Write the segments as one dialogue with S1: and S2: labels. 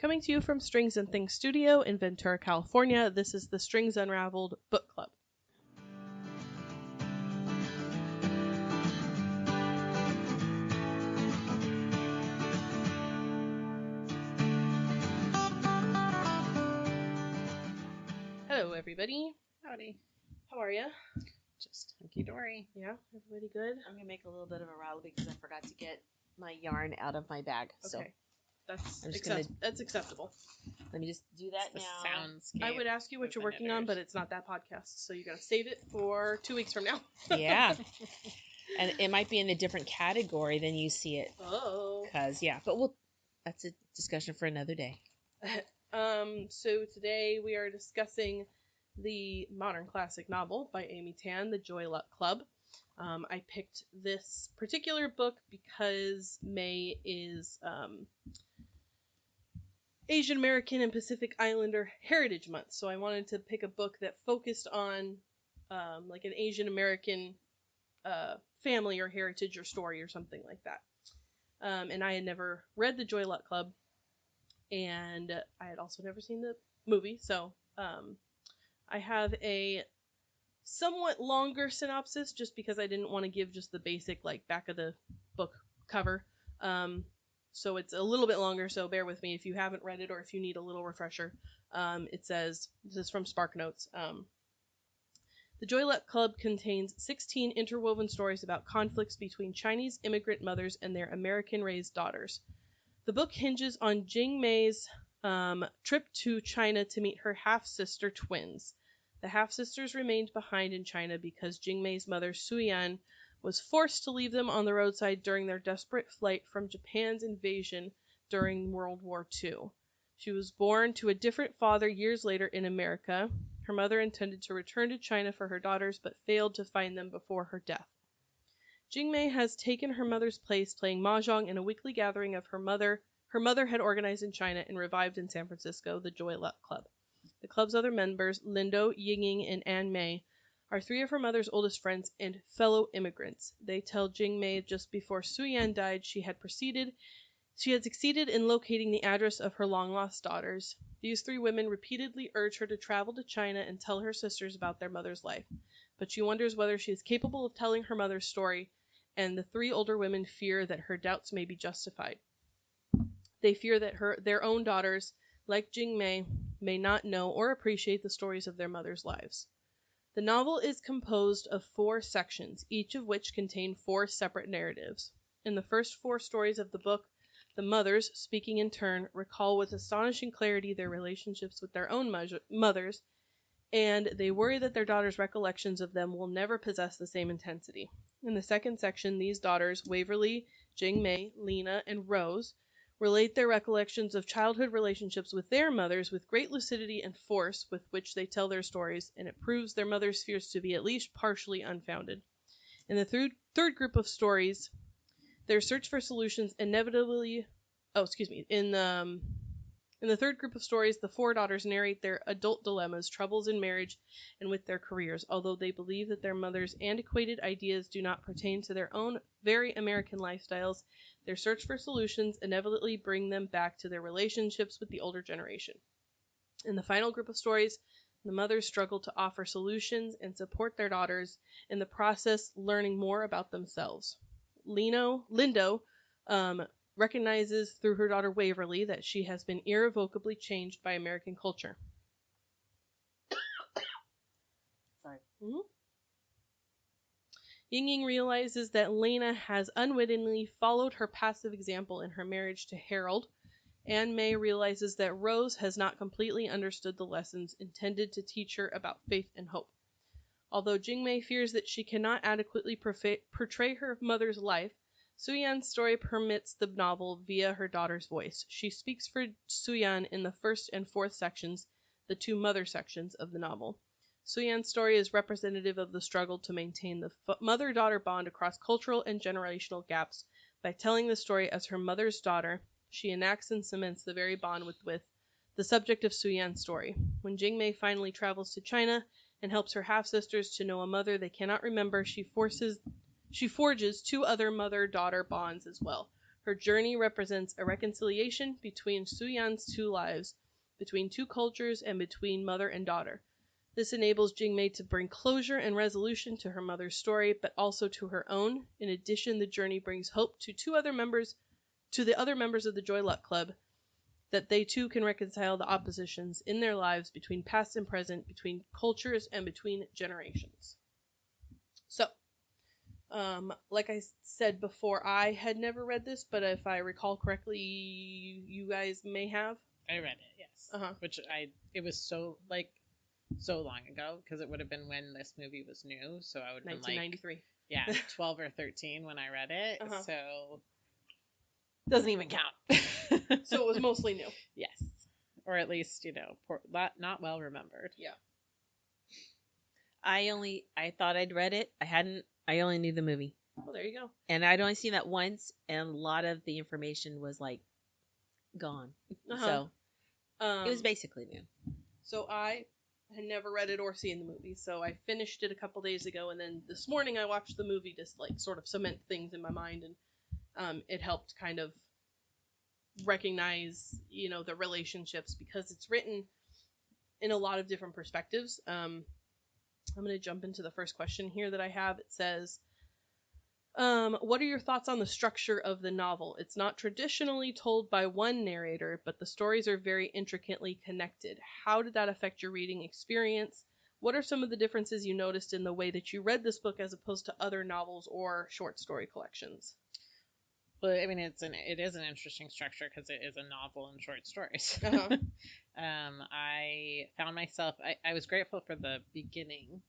S1: Coming to you from Strings and Things Studio in Ventura, California, this is the Strings Unraveled Book Club. Hello, everybody.
S2: Howdy.
S1: How are you?
S2: Just hunky-dory.
S1: Yeah, everybody good?
S2: I'm going to make a little bit of a rattle because I forgot to get my yarn out of my bag.
S1: Okay. That's
S2: gonna-
S1: that's acceptable.
S2: Let me just do that
S3: The
S2: now.
S3: soundscape.
S1: I would ask you what you're working on, but it's not that podcast, so you got to save it for 2 weeks from now.
S2: Yeah. And it might be in a different category than you see it.
S1: Oh.
S2: But that's a discussion for another day.
S1: So today we are discussing the modern classic novel by Amy Tan, The Joy Luck Club. I picked this particular book because May is Asian American and Pacific Islander Heritage Month, so I wanted to pick a book that focused on like an Asian American family or heritage or story or something like that. And I had never read The Joy Luck Club, and I had also never seen the movie, so I have a somewhat longer synopsis just because I didn't want to give just the basic like back of the book cover. So it's a little bit longer, so bear with me if you haven't read it or if you need a little refresher. It says, this is from Spark Notes, The Joy Luck Club contains 16 interwoven stories about conflicts between Chinese immigrant mothers and their American-raised daughters. The book hinges on Jing Mei's trip to China to meet her half-sister twins. The half-sisters remained behind in China because Jing Mei's mother, Suyan, was forced to leave them on the roadside during their desperate flight from Japan's invasion during World War II. She was born to a different father years later in America. Her mother intended to return to China for her daughters, but failed to find them before her death. Jing Mei has taken her mother's place playing mahjong in a weekly gathering of her mother had organized in China and revived in San Francisco, the Joy Luck Club. The club's other members, Lindo, Yingying, and Anne Mei, are three of her mother's oldest friends and fellow immigrants. They tell Jing Mei just before Suyan died she had succeeded in locating the address of her long-lost daughters. These three women repeatedly urge her to travel to China and tell her sisters about their mother's life, but she wonders whether she is capable of telling her mother's story, and the three older women fear that her doubts may be justified. They fear that their own daughters, like Jing Mei, may not know or appreciate the stories of their mother's lives. The novel is composed of 4 sections, each of which contain 4 separate narratives. In the first 4 stories of the book, the mothers, speaking in turn, recall with astonishing clarity their relationships with their own mothers, and they worry that their daughters' recollections of them will never possess the same intensity. In the second section, these daughters, Waverly, Jing Mei, Lena, and Rose, relate their recollections of childhood relationships with their mothers with great lucidity and force with which they tell their stories, and it proves their mother's fears to be at least partially unfounded. In the third group of stories, their search for solutions In the third group of stories, the 4 daughters narrate their adult dilemmas, troubles in marriage, and with their careers, although they believe that their mother's antiquated ideas do not pertain to their own very American lifestyles. Their search for solutions inevitably bring them back to their relationships with the older generation. In the final group of stories, the mothers struggle to offer solutions and support their daughters, in the process learning more about themselves. Lindo recognizes through her daughter Waverly that she has been irrevocably changed by American culture.
S2: Sorry.
S1: Yingying realizes that Lena has unwittingly followed her passive example in her marriage to Harold. Anne Mei realizes that Rose has not completely understood the lessons intended to teach her about faith and hope. Although Jing Mei fears that she cannot adequately portray her mother's life, Suyan's story permits the novel via her daughter's voice. She speaks for Suyan in the first and fourth sections, the 2 mother sections of the novel. Suyan's story is representative of the struggle to maintain the mother-daughter bond across cultural and generational gaps. By telling the story as her mother's daughter, she enacts and cements the very bond with the subject of Suyan's story. When Jing Mei finally travels to China and helps her half-sisters to know a mother they cannot remember, she forges 2 other mother-daughter bonds as well. Her journey represents a reconciliation between Su-yan's two lives, between two cultures, and between mother and daughter. This enables Jingmei to bring closure and resolution to her mother's story, but also to her own. In addition, the journey brings hope to the other members of the Joy Luck Club, that they too can reconcile the oppositions in their lives between past and present, between cultures, and between generations. So, like I said before, I had never read this, but if I recall correctly, you guys may have.
S2: I read it, yes.
S1: Uh-huh.
S2: It was so long ago, because it would have been when this movie was new, so I would have been
S1: 1993.
S2: Yeah, 12 or 13 when I read it,
S1: Uh-huh.
S2: So doesn't even count.
S1: So it was mostly new.
S2: Yes. Or at least, not well remembered.
S1: Yeah.
S2: I thought I'd read it. I only knew the movie.
S1: Well, there you go.
S2: And I'd only seen that once, and a lot of the information was gone.
S1: Uh-huh.
S2: So it was basically new.
S1: So I had never read it or seen the movie, so I finished it a couple days ago, and then this morning I watched the movie to sort of cement things in my mind, and it helped kind of recognize, the relationships, because it's written in a lot of different perspectives. I'm going to jump into the first question here that I have. It says, what are your thoughts on the structure of the novel? It's not traditionally told by one narrator, but the stories are very intricately connected. How did that affect your reading experience? What are some of the differences you noticed in the way that you read this book as opposed to other novels or short story collections?
S2: Well, I mean, it is an interesting structure because it is a novel and short stories.
S1: Uh-huh.
S2: I found myself, I was grateful for the beginning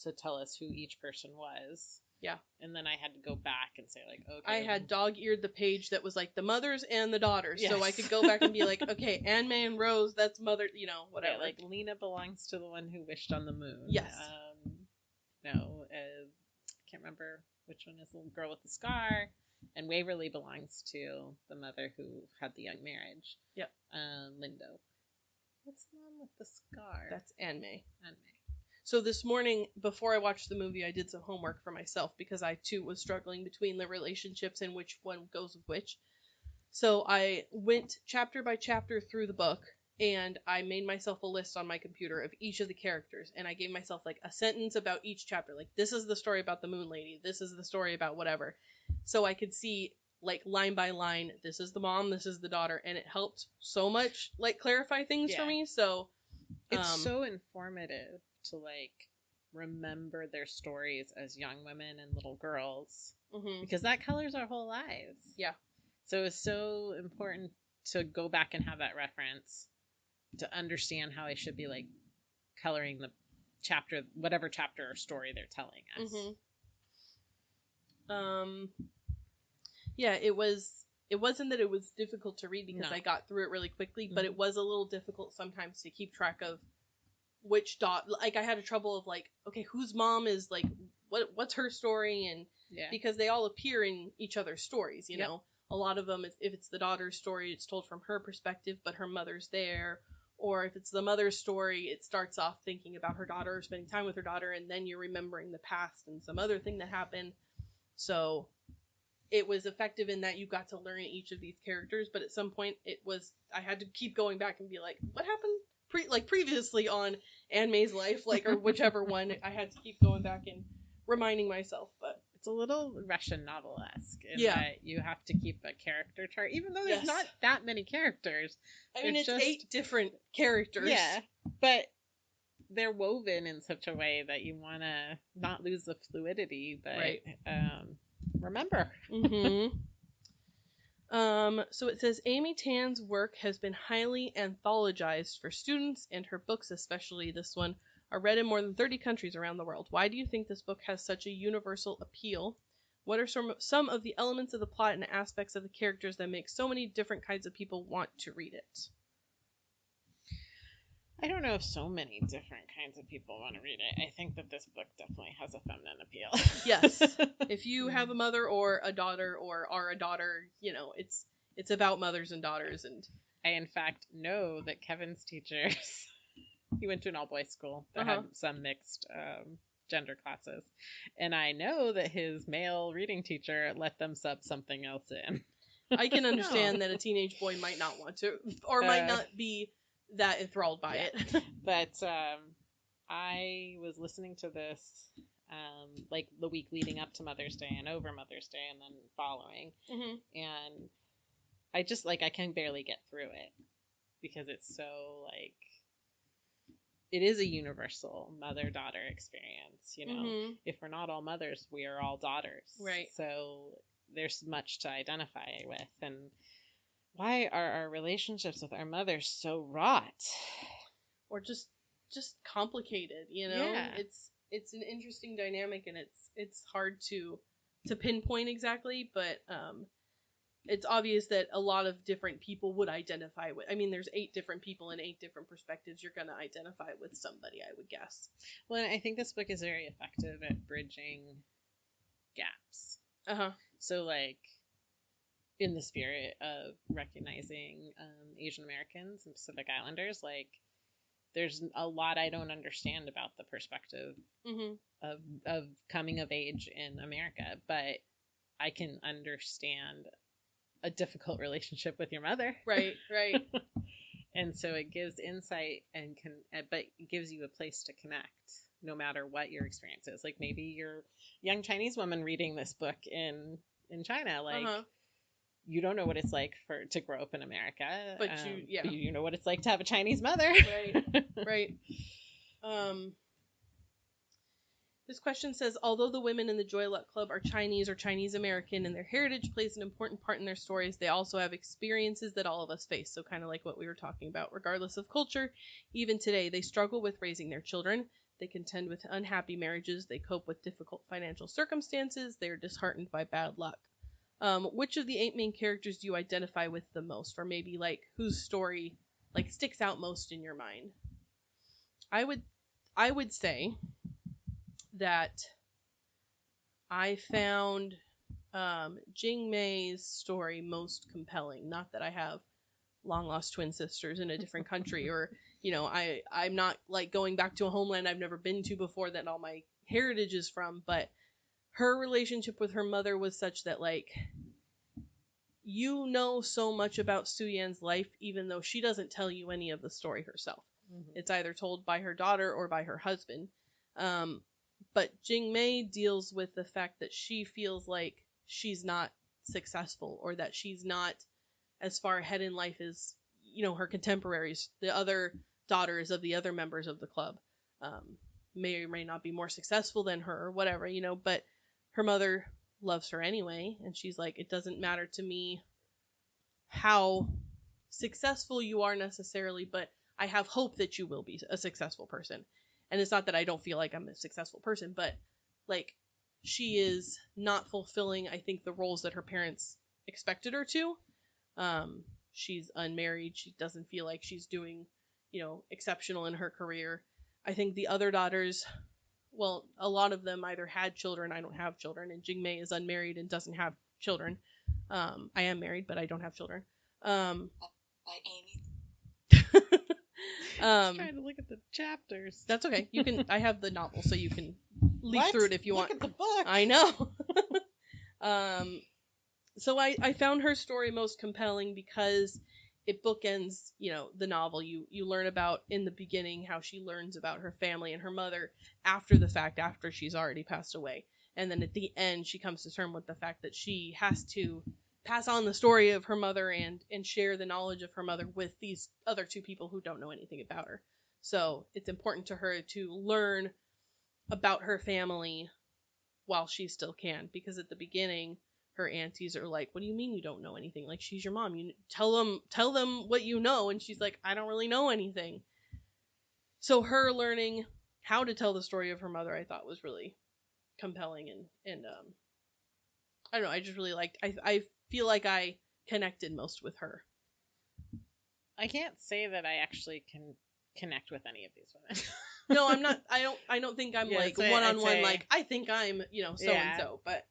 S2: to tell us who each person was.
S1: Yeah.
S2: And then I had to go back and say, okay.
S1: I had dog-eared the page that was the mothers and the daughters.
S2: Yes.
S1: So I could go back and be okay, Anne-May and Rose, that's mother, whatever.
S2: Yeah, Lena belongs to the one who wished on the moon.
S1: Yes.
S2: No, I can't remember which one is the little girl with the scar. And Waverly belongs to the mother who had the young marriage.
S1: Yep.
S2: Lindo. What's the one with the scar?
S1: That's Anne-May.
S2: Anne-May.
S1: So this morning, before I watched the movie, I did some homework for myself because I too was struggling between the relationships and which one goes with which. So I went chapter by chapter through the book, and I made myself a list on my computer of each of the characters, and I gave myself a sentence about each chapter. This is the story about the Moon Lady. This is the story about whatever. So I could see line by line, this is the mom, this is the daughter, and it helped so much clarify things for me. So
S2: it's so informative to remember their stories as young women and little girls, because that colors our whole lives.
S1: Yeah.
S2: So it's so important to go back and have that reference to understand how I should be coloring the chapter, whatever chapter or story they're telling us.
S1: Yeah, it wasn't that it was difficult to read because I got through it really quickly, but it was a little difficult sometimes to keep track of which I had a trouble of okay, whose mom is what's her story, and because they all appear in each other's stories, you know. A lot of them, if it's the daughter's story, it's told from her perspective, but her mother's there. Or if it's the mother's story, it starts off thinking about her daughter, spending time with her daughter, and then you're remembering the past and some other thing that happened. So it was effective in that you got to learn each of these characters, but at some point I had to keep going back and be what happened previously on Anne-May's life, or whichever one. I had to keep going back and reminding myself, but
S2: it's a little Russian novel-esque in that you have to keep a character chart, even though there's not that many characters.
S1: I mean, it's just 8 different characters.
S2: Yeah, but they're woven in such a way that you want to not lose the fluidity, but remember.
S1: So it says, Amy Tan's work has been highly anthologized for students, and her books, especially this one, are read in more than 30 countries around the world. Why do you think this book has such a universal appeal? What are some of the elements of the plot and aspects of the characters that make so many different kinds of people want to read it?
S2: I don't know if so many different kinds of people want to read it. I think that this book definitely has a feminine appeal.
S1: Yes. If you have a mother or a daughter or are a daughter, it's about mothers and daughters. And
S2: I, in fact, know that Kevin's teachers, he went to an all-boys school that had some mixed gender classes. And I know that his male reading teacher let them sub something else in.
S1: I can understand
S2: No.
S1: that a teenage boy might not want to, or might not be that enthralled by it.
S2: But I was listening to this like the week leading up to Mother's Day and over Mother's Day and then following.
S1: Mm-hmm.
S2: And I just, like, I can barely get through it because it's so, like, it is a universal mother-daughter experience, you know.
S1: Mm-hmm.
S2: If we're not all mothers, we are all daughters.
S1: Right.
S2: So there's much to identify with. And why are our relationships with our mothers so wrought?
S1: Or just complicated, you know?
S2: Yeah.
S1: It's an interesting dynamic, and it's hard to pinpoint exactly, but it's obvious that a lot of different people would identify with. I mean, there's 8 different people and 8 different perspectives. You're going to identify with somebody, I would guess.
S2: Well, I think this book is very effective at bridging gaps.
S1: Uh-huh.
S2: So, like, in the spirit of recognizing Asian Americans and Pacific Islanders, like, there's a lot I don't understand about the perspective of coming of age in America, but I can understand a difficult relationship with your mother.
S1: Right.
S2: And so it gives insight but it gives you a place to connect no matter what your experience is. Like, maybe you're a young Chinese woman reading this book in China, like, you don't know what it's like to grow up in America,
S1: but
S2: you know what it's like to have a Chinese mother.
S1: Right. This question says, although the women in the Joy Luck Club are Chinese or Chinese American and their heritage plays an important part in their stories, they also have experiences that all of us face. So kind of like what we were talking about. Regardless of culture, even today, they struggle with raising their children. They contend with unhappy marriages. They cope with difficult financial circumstances. They are disheartened by bad luck. Which of the 8 main characters do you identify with the most? Or maybe, like, whose story, like, sticks out most in your mind? I would say that I found Jing Mei's story most compelling. Not that I have long lost twin sisters in a different country, or, you know, I'm not, like, going back to a homeland I've never been to before that all my heritage is from, but her relationship with her mother was such that, like, you know so much about Su Yan's life, even though she doesn't tell you any of the story herself. Mm-hmm. It's either told by her daughter or by her husband. But Jing Mei deals with the fact that she feels like she's not successful, or that she's not as far ahead in life as, you know, her contemporaries, the other daughters of the other members of the club. May or may not be more successful than her, or whatever, you know, but her mother loves her anyway, and she's like, it doesn't matter to me how successful you are necessarily, but I have hope that you will be a successful person. And it's not that I don't feel like I'm a successful person, but, like, she is not fulfilling, I think, the roles that her parents expected her to. She's unmarried. She doesn't feel like she's doing, you know, exceptional in her career. I think the other daughters, well, a lot of them either had children. I don't have children. And Jing Mei is unmarried and doesn't have children. I am married, but I don't have children.
S3: By Amy.
S2: I'm trying to look at the chapters.
S1: That's okay. You can. I have the novel, so you can leaf through it if you want.
S2: Look at the book.
S1: I know. So I found her story most compelling because it bookends, you know, the novel. You learn about, in the beginning, how she learns about her family and her mother after the fact, after she's already passed away. And then at the end, she comes to terms with the fact that she has to pass on the story of her mother and share the knowledge of her mother with these other 2 people who don't know anything about her. So it's important to her to learn about her family while she still can, because at the beginning, her aunties are like, what do you mean you don't know anything? Like, she's your mom. You tell them what you know. And she's like, I don't really know anything. So her learning how to tell the story of her mother, I thought, was really compelling, and I don't know, I just really liked, I feel like I connected most with her.
S2: I can't say that I actually can connect with any of these women.
S1: No, I'm not. I don't think I'm like one-on-one. Like, I think I'm, you know, so and so. But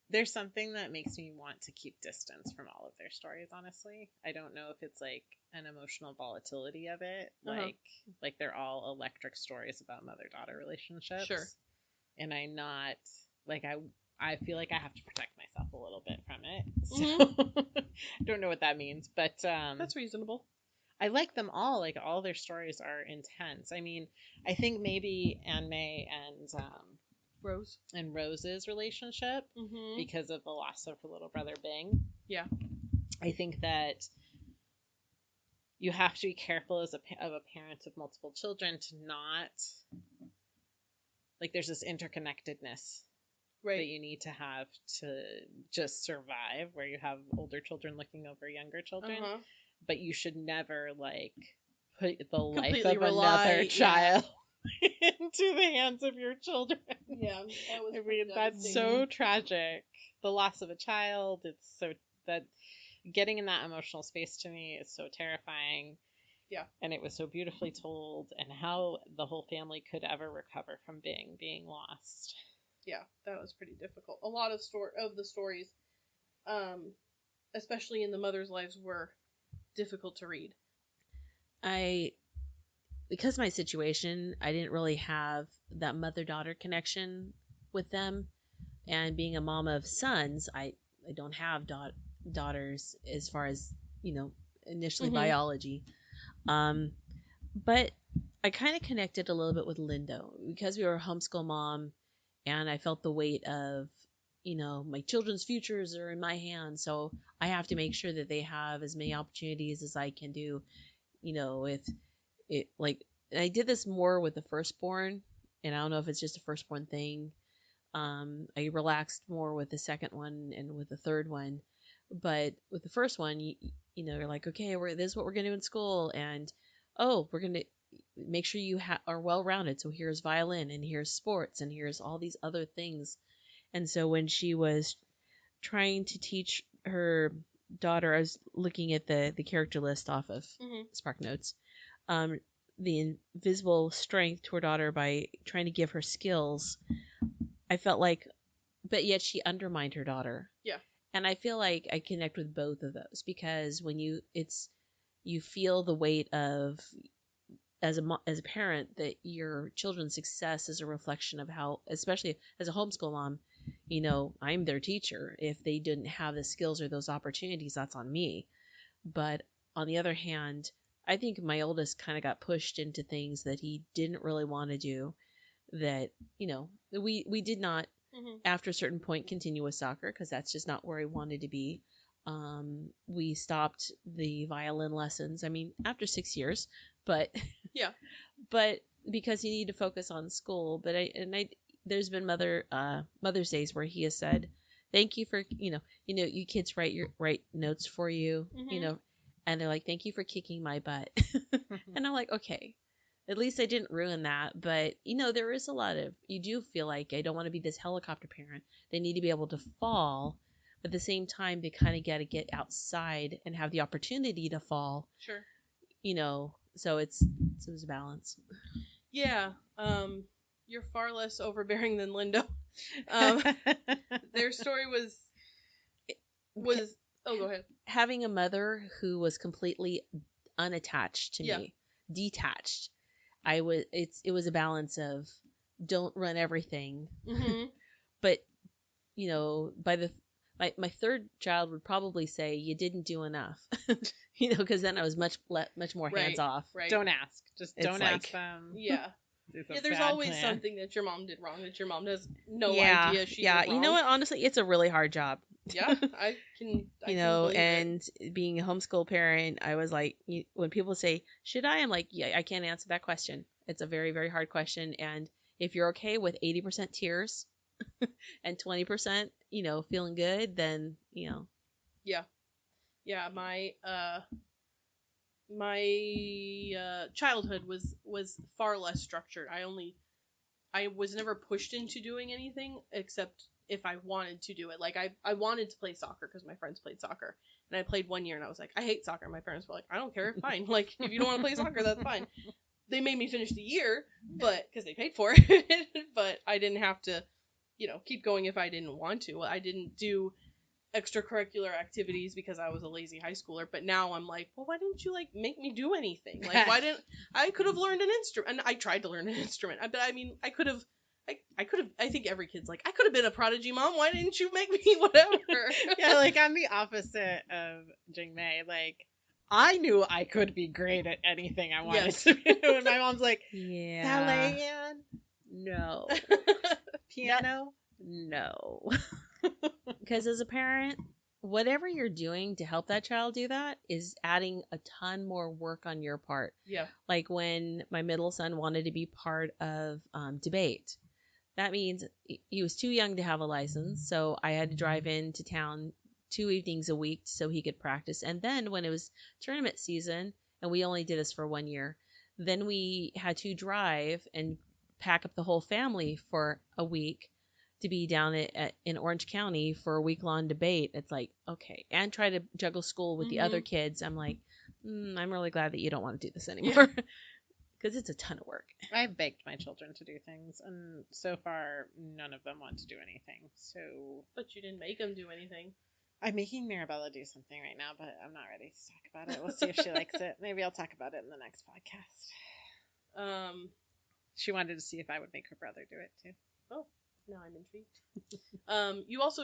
S2: there's something that makes me want to keep distance from all of their stories. Honestly, I don't know if it's like an emotional volatility of it, like they're all electric stories about mother-daughter relationships.
S1: Sure.
S2: And I'm not like I feel like I have to protect myself a a little bit from it. So I don't know what that means, but
S1: That's reasonable.
S2: I like them all. Like, all their stories are intense. I mean, I think maybe Anne May and Rose's relationship, because of the loss of her little brother Bing.
S1: Yeah.
S2: I think that you have to be careful as a parent of multiple children to not, like, there's this interconnectedness that you need to have to just survive, where you have older children looking over younger children, but you should never, like, put the life of another child into the hands of your children.
S1: Yeah, that was.
S2: I mean, that's so tragic. The loss of a child. It's so that getting in that emotional space to me is so terrifying.
S1: Yeah.
S2: And it was so beautifully told, and how the whole family could ever recover from being lost.
S1: Yeah, that was pretty difficult. A lot of the stories, especially in the mothers' lives, were difficult to read.
S4: Because of my situation, I didn't really have that mother-daughter connection with them. And being a mom of sons, I don't have daughters as far as, initially biology. But I kind of connected a little bit with Lindo because we were a homeschool mom, and I felt the weight of, my children's futures are in my hands. So I have to make sure that they have as many opportunities as I can do. If it, like, I did this more with the firstborn, and I don't know if it's just a firstborn thing. I relaxed more with the second one and with the third one. But with the first one, you're like, okay, this is what we're going to do in school. And, we're going to make sure you are well-rounded. So here's violin, and here's sports, and here's all these other things. And so when she was trying to teach her daughter, I was looking at the character list off of Spark Notes, the invisible strength to her daughter by trying to give her skills. I felt like, but yet she undermined her daughter.
S1: Yeah.
S4: And I feel like I connect with both of those, because when you feel the weight of, as a parent, that your children's success is a reflection of how, especially as a homeschool mom, I'm their teacher. If they didn't have the skills or those opportunities, that's on me. But on the other hand, I think my oldest kind of got pushed into things that he didn't really want to do, that, we did not, after a certain point, continue with soccer, because that's just not where I wanted to be. We stopped the violin lessons, after 6 years, but
S1: yeah,
S4: but because you need to focus on school. But there's been Mother's Days where he has said, thank you for, you kids write notes for you, and they're like, thank you for kicking my butt. And I'm like, okay, at least I didn't ruin that. But, there is a lot of, you do feel like, I don't want to be this helicopter parent. They need to be able to fall, but at the same time, they kind of got to get outside and have the opportunity to fall.
S1: Sure.
S4: So it was a balance.
S1: Yeah. You're far less overbearing than Lindo. Their story was, oh, go ahead.
S4: Having a mother who was completely unattached to me, detached. It was a balance of, don't run everything, but my third child would probably say, you didn't do enough, because then I was much more hands off.
S1: Right.
S2: Don't ask. Just don't ask them.
S1: Yeah. Yeah, there's always something that your mom did wrong that your mom has no idea she did wrong.
S4: You know what? Honestly, it's a really hard job.
S1: Yeah, I can
S4: and being a homeschool parent, I was like, when people say, should I? I'm like, yeah, I can't answer that question. It's a very, very hard question. And if you're okay with 80% tears and 20%, feeling good, then,
S1: Yeah. Yeah, my childhood was far less structured. I was never pushed into doing anything except if I wanted to do it. Like, I wanted to play soccer because my friends played soccer, and I played 1 year, and I was like, I hate soccer. My parents were like, I don't care, fine. Like, if you don't want to play soccer, that's fine. They made me finish the year, but because they paid for it, but I didn't have to, keep going if I didn't want to. I didn't do extracurricular activities because I was a lazy high schooler, but now I'm like, well, why didn't you make me do anything? Like, why didn't I could have learned an instrument? And I tried to learn an instrument, but I could have I could have. I think every kid's like, I could have been a prodigy, Mom. Why didn't you make me whatever?
S2: Yeah, like I'm the opposite of Jingmei. Like I knew I could be great at anything I wanted to be. And my mom's like,
S4: Yeah.
S2: ballet, Anne? No. Piano? No.
S4: Because as a parent, whatever you're doing to help that child do that is adding a ton more work on your part.
S1: Yeah.
S4: Like when my middle son wanted to be part of debate, that means he was too young to have a license. So I had to drive into town 2 evenings a week so he could practice. And then when it was tournament season, and we only did this for 1 year, then we had to drive and pack up the whole family for a week to be down in Orange County for a week-long debate. It's like, okay. And try to juggle school with the other kids. I'm like, I'm really glad that you don't want to do this anymore. Because it's a ton of work.
S2: I've begged my children to do things, and so far, none of them want to do anything. So,
S1: But you didn't make them do anything.
S2: I'm making Mirabella do something right now, but I'm not ready to talk about it. We'll see if she likes it. Maybe I'll talk about it in the next podcast. She wanted to see if I would make her brother do it too.
S1: Oh, now I'm intrigued. You also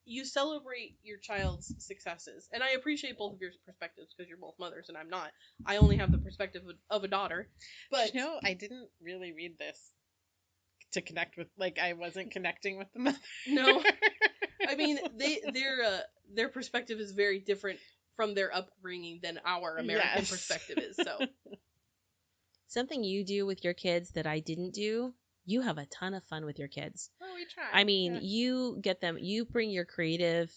S1: you celebrate your child's successes, and I appreciate both of your perspectives because you're both mothers and I'm not. I only have the perspective of a daughter. But
S2: I didn't really read this to connect with. Like, I wasn't connecting with the mother.
S1: No, I mean their perspective is very different from their upbringing than our American perspective is. So
S4: something you do with your kids that I didn't do. You have a ton of fun with your kids.
S2: Oh, we try.
S4: I mean, you get them, you bring your creative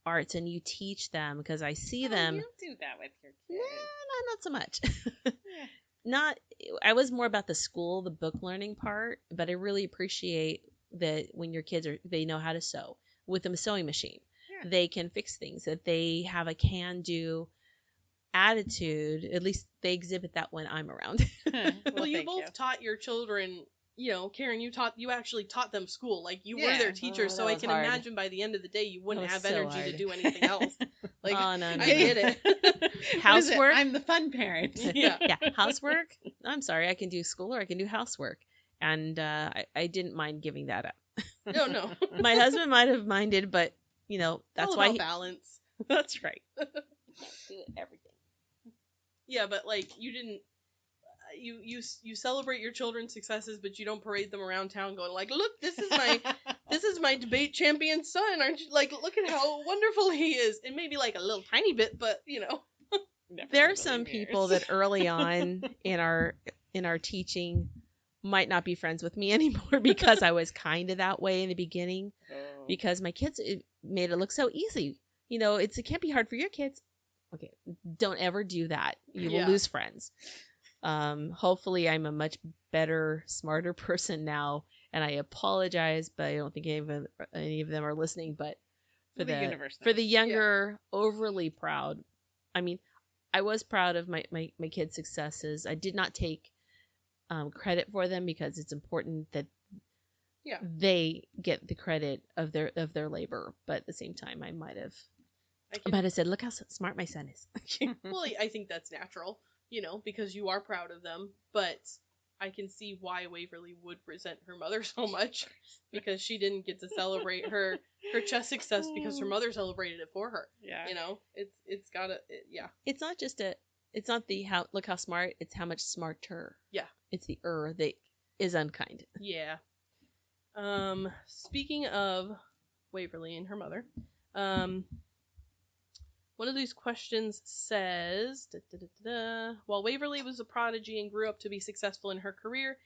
S4: arts and you teach them because I see them.
S2: You do that with your kids.
S4: Not so much. I was more about the school, the book learning part, but I really appreciate that when your kids they know how to sew with a sewing machine. Yeah. They can fix things, that they have a can-do attitude. At least they exhibit that when I'm around.
S1: Well, you both taught your children, Karin, you actually taught them school. Like, you were their teacher, so I can imagine by the end of the day you wouldn't have energy to do anything else. Like, no. I get it.
S4: Housework?
S2: I'm the fun parent.
S1: Yeah.
S4: Housework? I'm sorry, I can do school or I can do housework. And I didn't mind giving that up.
S1: No.
S4: My husband might have minded, but, that's
S1: all
S4: why
S1: about balance.
S4: That's right. Do everything.
S1: Yeah, but, like, you didn't... You celebrate your children's successes, but you don't parade them around town going like, look, this is my debate champion son. Aren't you, like, look at how wonderful he is. And maybe like a little tiny bit, but
S4: there are some people that early on in our teaching might not be friends with me anymore because I was kind of that way in the beginning. Because my kids made it look so easy. It can't be hard for your kids. Okay, don't ever do that. You will lose friends. Hopefully I'm a much better, smarter person now, and I apologize, but I don't think any of them are listening. But for the younger, overly proud, I mean, I was proud of my kids' successes. I did not take credit for them because it's important that they get the credit of their labor. But at the same time, I might have said, look how smart my son is.
S1: Well, I think that's natural. Because you are proud of them, but I can see why Waverly would resent her mother so much because she didn't get to celebrate her chess success because her mother celebrated it for her. Yeah. It's gotta, yeah.
S4: It's not just it's not look how smart, it's how much smarter. Yeah. It's the that is unkind.
S1: Yeah. Speaking of Waverly and her mother, one of these questions says, while Waverly was a prodigy and grew up to be successful in her career,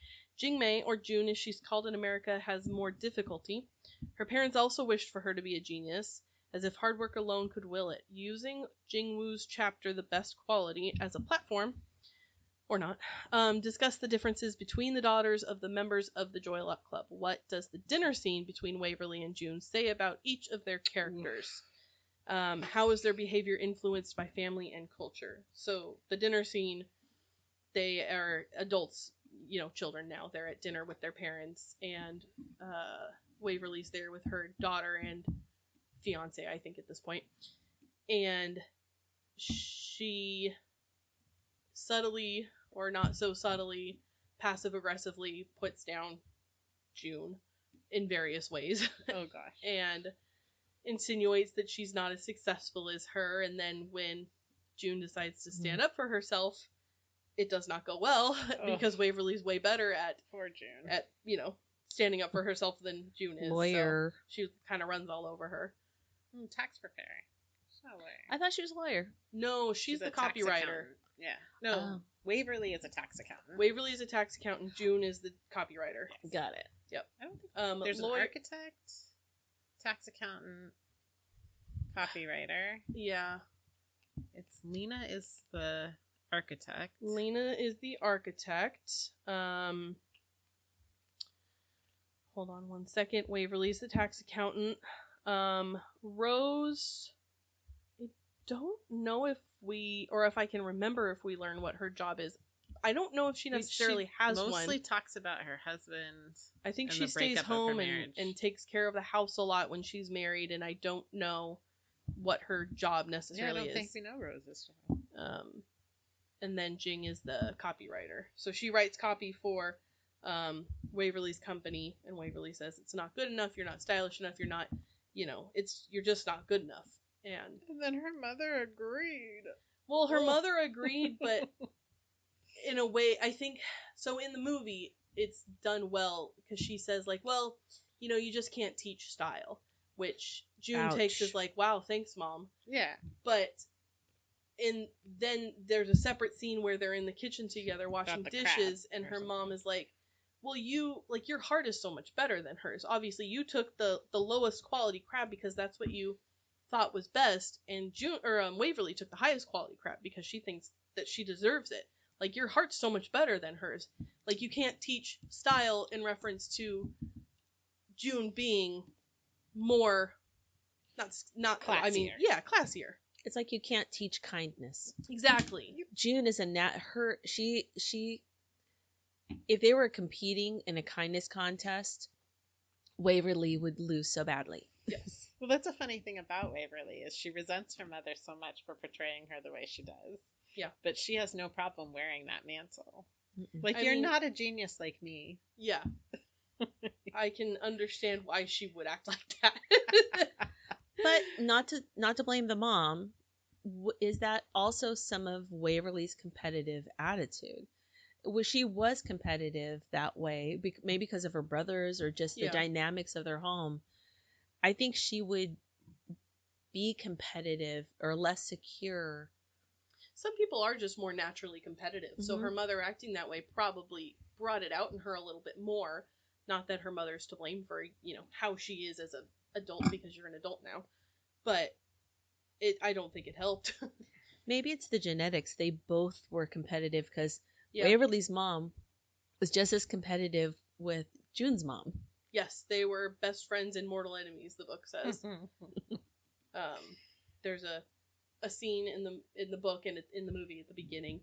S1: Jingmei, or June as she's called in America, has more difficulty. Her parents also wished for her to be a genius, as if hard work alone could will it. Using Jingwoo's chapter, The Best Quality, as a platform, or not, discuss the differences between the daughters of the members of the Joy Luck Club. What does the dinner scene between Waverly and June say about each of their characters? How is their behavior influenced by family and culture? So the dinner scene, they are adults, children now. They're at dinner with their parents, and Waverly's there with her daughter and fiance, I think, at this point. And she subtly, or not so subtly, passive-aggressively puts down June in various ways
S2: Oh gosh.
S1: and insinuates that she's not as successful as her. And then when June decides to stand up for herself, it does not go well because Waverly's way better
S2: Poor June.
S1: at standing up for herself than June is.
S4: Lawyer.
S1: So she kind of runs all over her.
S2: Tax preparer. She's not a lawyer.
S4: I thought she was a lawyer.
S1: No, she's the
S2: a tax
S1: copywriter.
S2: accountant. Yeah. No,
S4: Oh.
S2: Waverly is a tax accountant.
S1: Waverly is a tax accountant. June is the copywriter.
S2: Yes.
S4: Got it.
S1: Yep.
S2: I don't think there's an architect, tax accountant, copywriter.
S1: Yeah.
S2: It's Lena is the architect.
S1: Lena is the architect. Hold on one second. Waverly's the tax accountant. Rose, I don't know if I can remember if we learn what her job is. I don't know if she necessarily has one.
S2: Mostly talks about her husband.
S1: I think
S2: and
S1: she
S2: the
S1: stays
S2: breakup of her
S1: home
S2: marriage.
S1: and takes care of the house a lot when she's married, and I don't know what her job necessarily
S2: I don't
S1: is.
S2: think we know Rose's job.
S1: And then Jing is the copywriter. So she writes copy for Waverly's company, and Waverly says it's not good enough, you're not stylish enough, you're not, you're just not good enough. And
S2: then her mother agreed.
S1: well, her mother agreed, but in a way, I think, so in the movie, it's done well, because she says, like, well, you just can't teach style, which June takes as like, wow, thanks, Mom.
S2: Yeah.
S1: But then there's a separate scene where they're in the kitchen together washing dishes, and her mom is like, well, your heart is so much better than hers. Obviously, you took the lowest quality crab because that's what you thought was best, and Waverly took the highest quality crab because she thinks that she deserves it. Like, your heart's so much better than hers. Like, you can't teach style in reference to June being more, not
S2: classier.
S1: I mean, yeah, classier.
S4: It's like you can't teach kindness.
S1: Exactly.
S4: June is she if they were competing in a kindness contest, Waverly would lose so badly.
S1: Yes.
S2: Well, that's a funny thing about Waverly is she resents her mother so much for portraying her the way she does.
S1: Yeah.
S2: But she has no problem wearing that mantle.
S4: Mm-mm.
S2: Like, you're not a genius like me.
S1: Yeah. I can understand why she would act like that.
S4: But not to blame the mom, is that also some of Waverly's competitive attitude? She was competitive that way, maybe because of her brothers or just the dynamics of their home. I think she would be competitive or less secure.
S1: Some people are just more naturally competitive, so her mother acting that way probably brought it out in her a little bit more. Not that her mother's to blame for, how she is as an adult, because you're an adult now. But I don't think it helped.
S4: Maybe it's the genetics. They both were competitive because Waverly's mom was just as competitive with June's mom.
S1: Yes, they were best friends and mortal enemies, the book says. There's a scene in the book and in the movie at the beginning.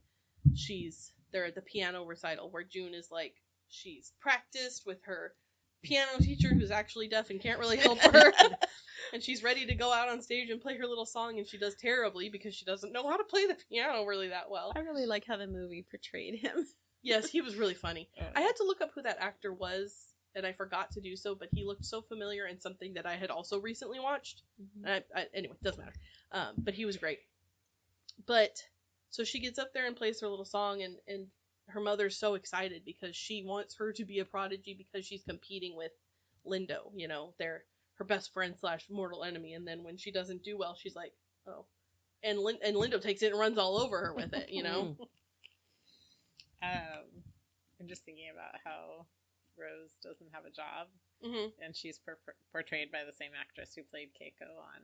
S1: They're at the piano recital where June is like, she's practiced with her piano teacher who's actually deaf and can't really help her. And she's ready to go out on stage and play her little song, and she does terribly because she doesn't know how to play the piano really that well.
S4: I really like how the movie portrayed him.
S1: Yes, he was really funny. I had to look up who that actor was, and I forgot to do so, but he looked so familiar in something that I had also recently watched. Anyway, doesn't matter. But he was great. But, so she gets up there and plays her little song, and her mother's so excited because she wants her to be a prodigy because she's competing with Lindo. They're her best friend / mortal enemy, and then when she doesn't do well, she's like, oh. And Lindo takes it and runs all over her with it,
S2: I'm just thinking about how Rose doesn't have a job, and she's portrayed by the same actress who played Keiko on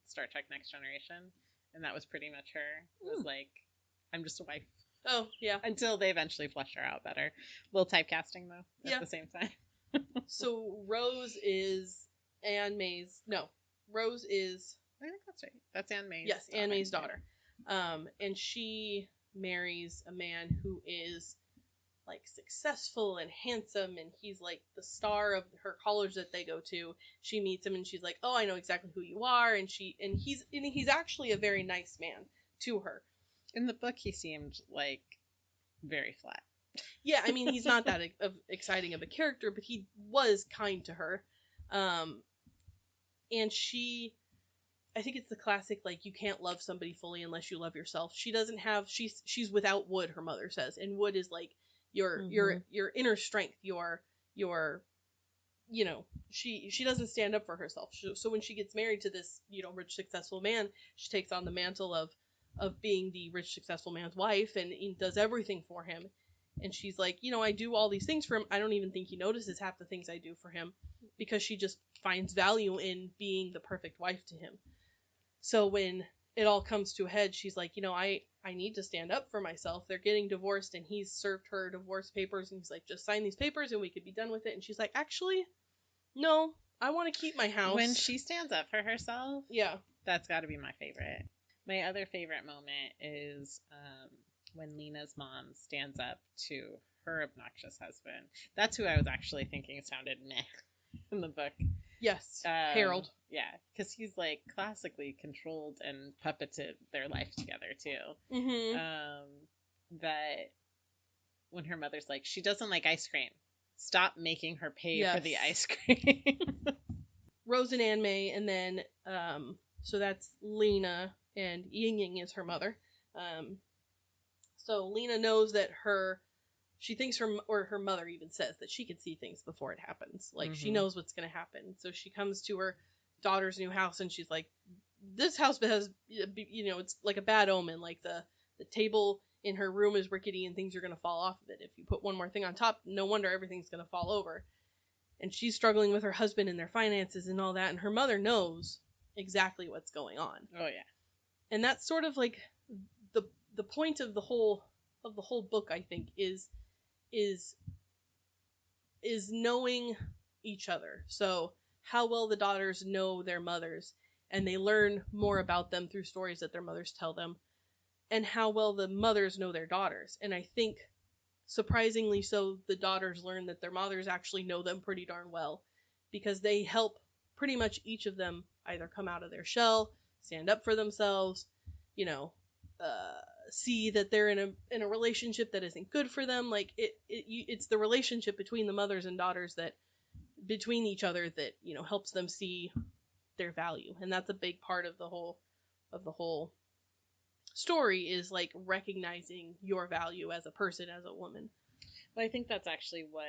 S2: Star Trek Next Generation, and that was pretty much her. It was like, I'm just a wife.
S1: Oh, yeah.
S2: Until they eventually flesh her out better. A little typecasting, though, at the same time.
S1: So Rose is Rose is...
S2: I think that's right. That's Anne May's
S1: Yes,
S2: daughter.
S1: Anne May's daughter. And she marries a man who is, like, successful and handsome, and he's, like, the star of her college that they go to. She meets him, and she's like, oh, I know exactly who you are, and he's actually a very nice man to her.
S2: In the book, he seemed, like, very flat.
S1: Yeah, I mean, he's not that exciting of a character, but he was kind to her. And she, I think it's the classic, like, you can't love somebody fully unless you love yourself. She doesn't have, she's without wood, her mother says, and wood is like your inner strength, your you know, she doesn't stand up for herself. So when she gets married to this, you know, rich successful man, she takes on the mantle of being the rich successful man's wife, and does everything for him. And she's like, you know, I do all these things for him. I don't even think he notices half the things I do for him, because she just finds value in being the perfect wife to him. So when it all comes to a head, she's like, you know, I need to stand up for myself. They're getting divorced, and he's served her divorce papers, and he's like, just sign these papers and we could be done with it. And she's like, actually, no, I want to keep my house.
S2: When she stands up for herself,
S1: yeah,
S2: that's got to be my favorite. My other favorite moment is when Lena's mom stands up to her obnoxious husband. That's who I was actually thinking sounded meh in the book.
S1: Yes, Harold.
S2: Yeah, because he's like classically controlled and puppeted their life together too.
S1: Mm-hmm.
S2: That when her mother's like, she doesn't like ice cream. Stop making her pay for the ice cream.
S1: Rose and Anne May, and then so that's Lena, and Ying Ying is her mother. So Lena knows that she thinks her mother even says that she can see things before it happens. Like, she knows what's going to happen. So she comes to her daughter's new house, and she's like, this house has, you know, it's like a bad omen. Like, the table in her room is rickety and things are going to fall off of it. If you put one more thing on top, no wonder everything's going to fall over. And she's struggling with her husband and their finances and all that, and her mother knows exactly what's going on.
S2: Oh yeah.
S1: And that's sort of like the point of the whole book, I think, is knowing each other. So how well the daughters know their mothers, and they learn more about them through stories that their mothers tell them, and how well the mothers know their daughters. And I think, surprisingly so, the daughters learn that their mothers actually know them pretty darn well, because they help pretty much each of them either come out of their shell, stand up for themselves, you know, see that they're in a relationship that isn't good for them. Like, it's the relationship between the mothers and daughters, that between each other, that, you know, helps them see their value. And that's a big part of the whole story, is like recognizing your value as a person, as a woman.
S2: Well, I think that's actually what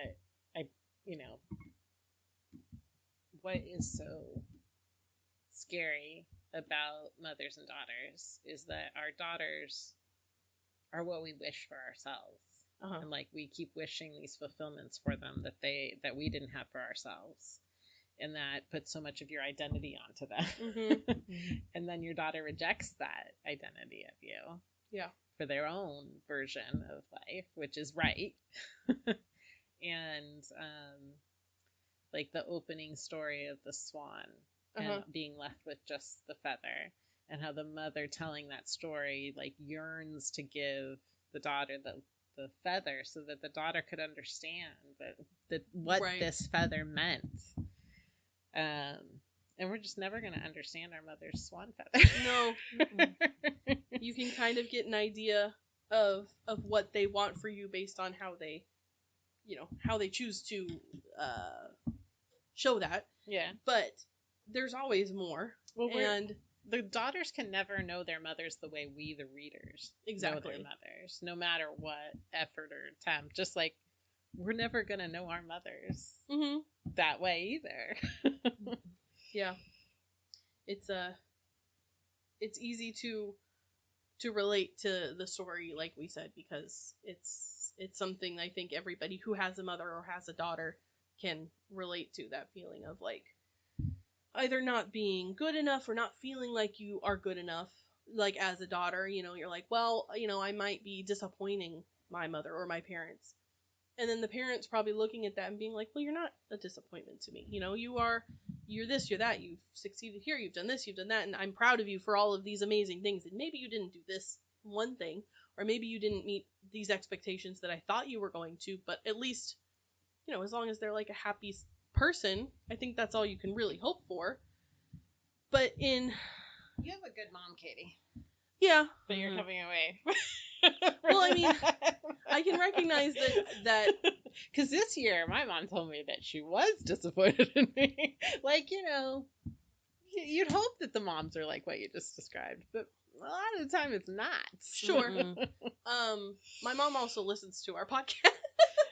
S2: what is so scary about mothers and daughters is that our daughters are what we wish for ourselves. And like, we keep wishing these fulfillments for them that we didn't have for ourselves, and that puts so much of your identity onto them. And then your daughter rejects that identity of you for their own version of life, which is right. And like the opening story of the swan and being left with just the feather, and how the mother telling that story like yearns to give the daughter the feather, so that the daughter could understand that what this feather meant. And we're just never going to understand our mother's swan feather.
S1: No. You can kind of get an idea of what they want for you based on how they, you know, how they choose to show that.
S2: Yeah.
S1: But there's always more.
S2: Well,
S1: and
S2: the daughters can never know their mothers the way we, the readers, know their mothers, no matter what effort or attempt. Just like, we're never going to know our mothers that way either.
S1: Yeah. It's easy to relate to the story, like we said, because it's something I think everybody who has a mother or has a daughter can relate to, that feeling of like either not being good enough or not feeling like you are good enough. Like, as a daughter, you know, you're like, well, you know, I might be disappointing my mother or my parents. And then the parents probably looking at that and being like, well, you're not a disappointment to me. You know, you're this, you're that. You've succeeded here. You've done this, you've done that. And I'm proud of you for all of these amazing things. And maybe you didn't do this one thing, or maybe you didn't meet these expectations that I thought you were going to, but at least, you know, as long as they're like a happy person, I think that's all you can really hope for. But you
S2: have a good mom, Katie.
S1: Yeah.
S2: But you're coming away.
S1: Well, I mean, I can recognize that
S2: Because this year, my mom told me that she was disappointed in me. Like, you'd hope that the moms are like what you just described, but a lot of the time it's not.
S1: sure.
S4: Mm-mm.
S1: My mom also listens to our podcast.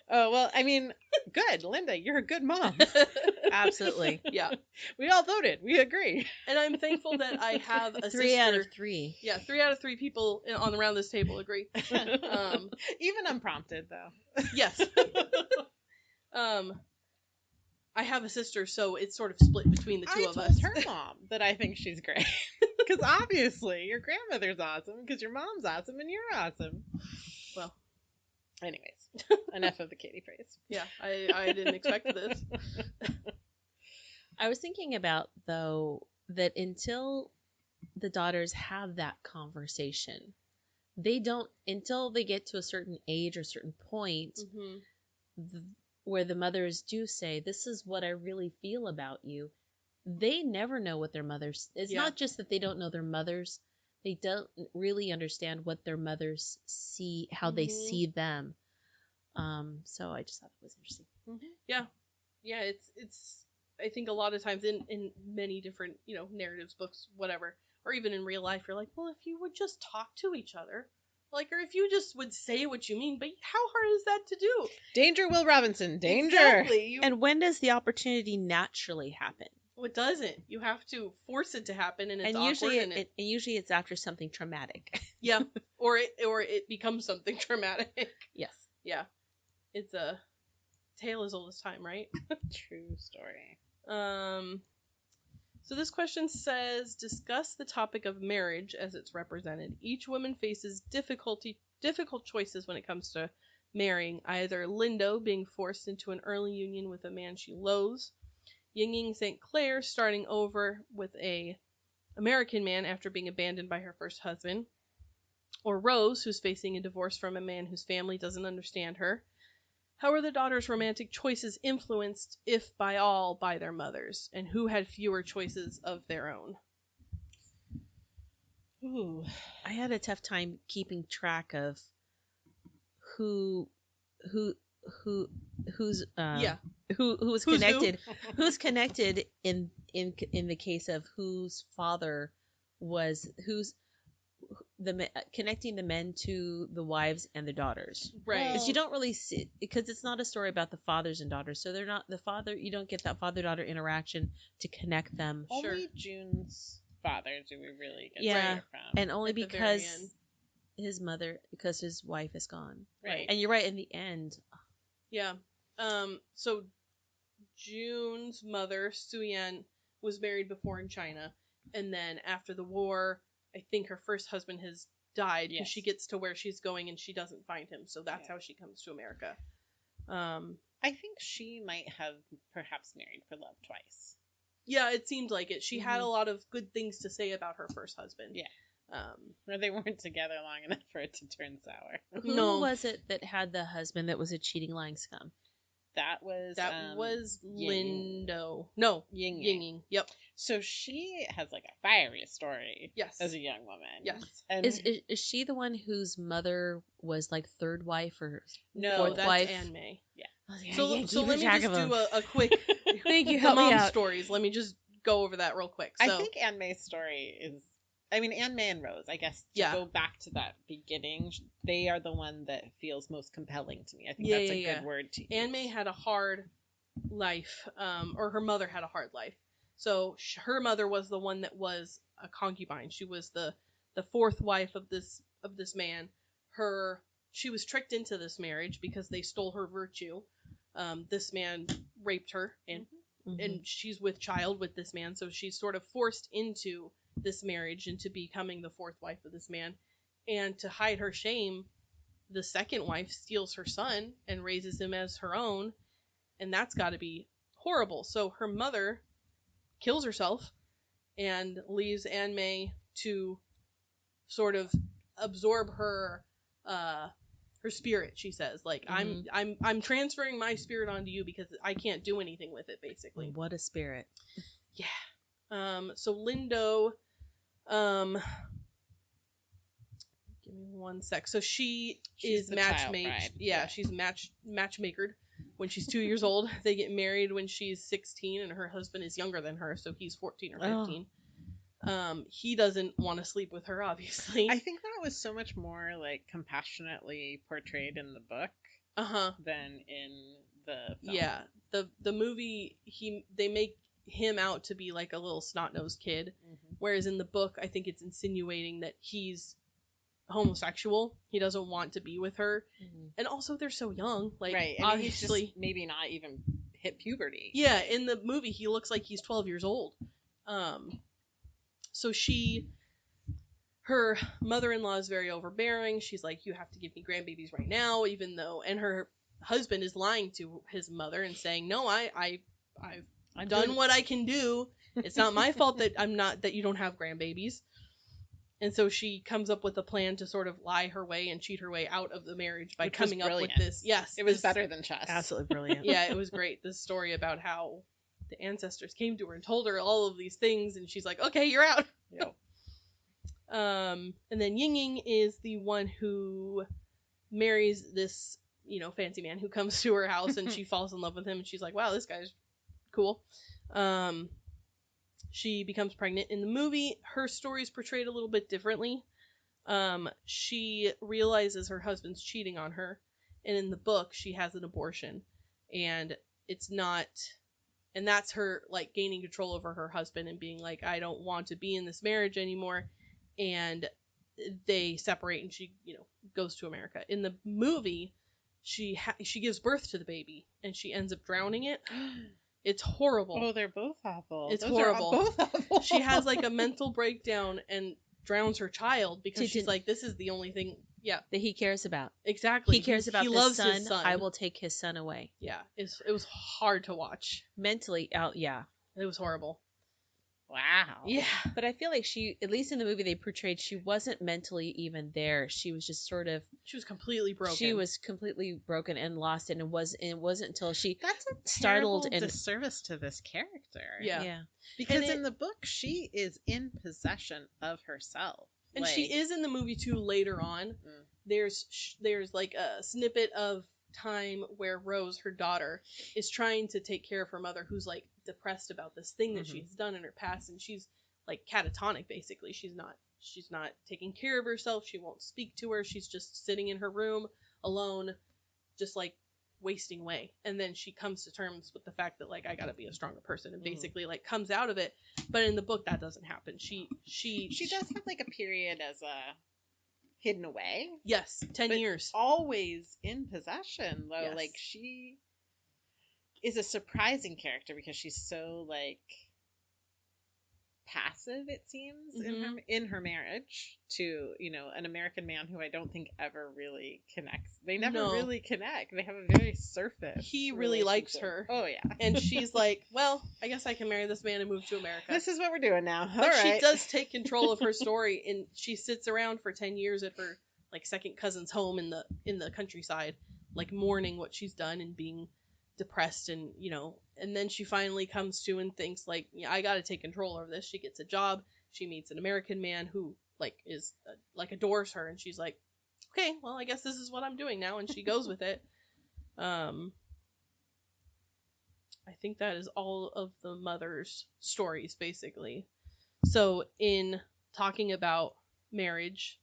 S2: Oh, well, I mean, good. Linda, you're a good mom.
S4: Absolutely.
S1: Yeah.
S2: We all voted. We agree.
S1: And I'm thankful that I have a
S4: 3
S1: sister.
S4: out of 3.
S1: Yeah, 3 out of 3 people around this table agree.
S2: Even unprompted, though.
S1: Yes. I have a sister, so it's sort of split between the two
S2: I
S1: of
S2: told
S1: us.
S2: her mom that I think she's great. Because obviously your grandmother's awesome, because your mom's awesome, and you're awesome.
S1: Well,
S2: anyways, enough of the Kaity praise.
S1: Yeah, I didn't expect this.
S4: I was thinking about, though, that until the daughters have that conversation, they don't, until they get to a certain age or certain point, where the mothers do say, this is what I really feel about you, they never know what their mothers, it's not just that they don't know their mothers, they don't really understand what their mothers see, how they see them. So I just thought it was interesting.
S1: Yeah, it's I think a lot of times in many different, narratives, books, whatever, or even in real life, you're like, well, if you would just talk to each other, like, or if you just would say what you mean, but how hard is that to do?
S2: Danger, Will Robinson, danger.
S1: Exactly.
S4: And when does the opportunity naturally happen?
S1: Well, it doesn't. You have to force it to happen, and it's
S4: And
S1: awkward.
S4: usually it's after something traumatic.
S1: Yeah, or it becomes something traumatic.
S4: Yes.
S1: Yeah, it's a tale as old as time, right?
S2: True story.
S1: So this question says, discuss the topic of marriage as it's represented. Each woman faces difficult choices when it comes to marrying, either Lindo being forced into an early union with a man she loathes, Yinging St. Clair starting over with a American man after being abandoned by her first husband, or Rose, who's facing a divorce from a man whose family doesn't understand her. How are the daughters' romantic choices influenced, if by all, by their mothers? And who had fewer choices of their own?
S2: Ooh.
S4: I had a tough time keeping track of who's who's connected who's connected in the case of whose father was connecting the men to the wives and the daughters,
S1: Right.
S4: because you don't really see, because it's not a story about the fathers and daughters, so they're not the father, you don't get that father-daughter interaction to connect them.
S2: Only June's father do we really get
S4: Yeah,
S2: to hear from.
S4: and only
S1: At the very
S4: because
S1: end.
S4: because his wife is gone.
S2: Right.
S4: And you're right, in the end.
S1: Yeah. So June's mother, Suyan, was married before in China, and then after the war, I think her first husband has died because she gets to where she's going and she doesn't find him, so that's how she comes to America.
S2: I think she might have perhaps married for love twice.
S1: Yeah, it seemed like it. She had a lot of good things to say about her first husband.
S2: Yeah. Or they weren't together long enough for it to turn sour.
S4: Who was it that had the husband that was a cheating, lying scum?
S2: That was
S1: Lindo. No, Yinging. Yep.
S2: So she has like a fiery story.
S1: Yes.
S2: As a young woman.
S1: Yes.
S2: And
S4: Is she the one whose mother was like third wife or
S1: No, that's
S4: wife?
S1: Anne May.
S2: yeah.
S1: So let me just do a quick
S4: Thank you.
S1: the
S4: Help me
S1: mom
S4: out.
S1: stories. Let me just go over that real quick. So
S2: I think Anne May's story is, I mean, Anne May and Rose, I guess, to go back to that beginning, they are the one that feels most compelling to me. I think that's a good word to use.
S1: Anne May had a hard life, or her mother had a hard life. So her mother was the one that was a concubine. She was the fourth wife of this man. She was tricked into this marriage because they stole her virtue. This man raped her, and she's with child with this man, so she's sort of forced into this marriage, into becoming the fourth wife of this man. And to hide her shame, the second wife steals her son and raises him as her own, and that's got to be horrible. So her mother kills herself and leaves Anne May to sort of absorb her spirit. She says, like, I'm transferring my spirit onto you because I can't do anything with it, basically.
S4: What a spirit.
S1: Yeah. So Lindo Give me one sec. So she's
S2: the child
S1: matchmade.
S2: bride.
S1: Yeah, she's matchmakered when she's 2 years old. They get married when she's 16, and her husband is younger than her, so he's 14 or 15. He doesn't want to sleep with her, obviously.
S2: I think that was so much more like compassionately portrayed in the book than in the film.
S1: Yeah, the movie they make him out to be like a little snot-nosed kid, whereas in the book I think it's insinuating that he's homosexual. He doesn't want to be with her, and also they're so young. Like,
S2: right? I mean,
S1: obviously,
S2: he's just maybe not even hit puberty.
S1: Yeah, in the movie he looks like he's 12 years old. So her mother-in-law is very overbearing. She's like, you have to give me grandbabies right now, even though, and her husband is lying to his mother and saying, no, I've done what I can do. It's not my fault that you don't have grandbabies. And so she comes up with a plan to sort of lie her way and cheat her way out of the marriage by coming up with this. Yes.
S2: It was better than chess.
S4: Absolutely brilliant.
S1: Yeah, it was great. This story about how the ancestors came to her and told her all of these things, and she's like, okay, you're out.
S2: Yep.
S1: And then Ying Ying is the one who marries this, fancy man who comes to her house, and she falls in love with him, and she's like, wow, this guy's cool. She becomes pregnant. In the movie, her story is portrayed a little bit differently. She realizes her husband's cheating on her, and in the book, she has an abortion, and it's not, and that's her, like, gaining control over her husband and being like, I don't want to be in this marriage anymore, and they separate, and she, goes to America. In the movie, she gives birth to the baby, and she ends up drowning it. It's horrible.
S2: Oh, they're both awful.
S1: It's
S2: Those
S1: horrible.
S2: Are both awful.
S1: She has like a mental breakdown and drowns her child because she's like, this is the only thing, that
S4: he cares about.
S1: Exactly.
S4: He cares about
S1: he
S4: his
S1: loves
S4: son.
S1: his son.
S4: I will take his son away.
S1: Yeah, it was hard to watch.
S4: Mentally out, yeah.
S1: It was horrible.
S2: Wow.
S1: Yeah.
S4: But I feel like she, at least in the movie they portrayed, she wasn't mentally even there. She was just sort of...
S1: She was completely broken.
S4: She was completely broken and lost, and it wasn't until she
S2: That's a
S4: startled
S2: terrible
S4: and
S2: disservice to this character.
S1: Yeah.
S2: Because in the book, she is in possession of herself.
S1: And she is in the movie too later on. There's like a snippet of time where Rose, her daughter, is trying to take care of her mother, who's like depressed about this thing that she's done in her past, and she's like catatonic basically. She's not taking care of herself. She won't speak to her. She's just sitting in her room alone, just like wasting away. And then she comes to terms with the fact that like, I gotta be a stronger person, and basically like comes out of it. But in the book that doesn't happen. She
S2: does have like a period as a hidden away.
S1: Yes, 10 years.
S2: Always in possession, though.
S1: Yes.
S2: Like, she is a surprising character because she's so, like, passive, it seems, in her marriage to, an American man who I don't think ever really connects. They never really connect. They have a very surface.
S1: He really likes her.
S2: Oh, yeah.
S1: And she's like, well, I guess I can marry this man and move to America.
S2: This is what we're doing now.
S1: But she does take control of her story, and she sits around for 10 years at her like second cousin's home in the countryside, like mourning what she's done and being depressed, and and then she finally comes to and thinks like, yeah, I got to take control over this. She gets a job. She meets an American man who like is like adores her, and she's like, okay, well, I guess this is what I'm doing now, and she goes with it. I think that is all of the mother's stories, basically. So in talking about marriage,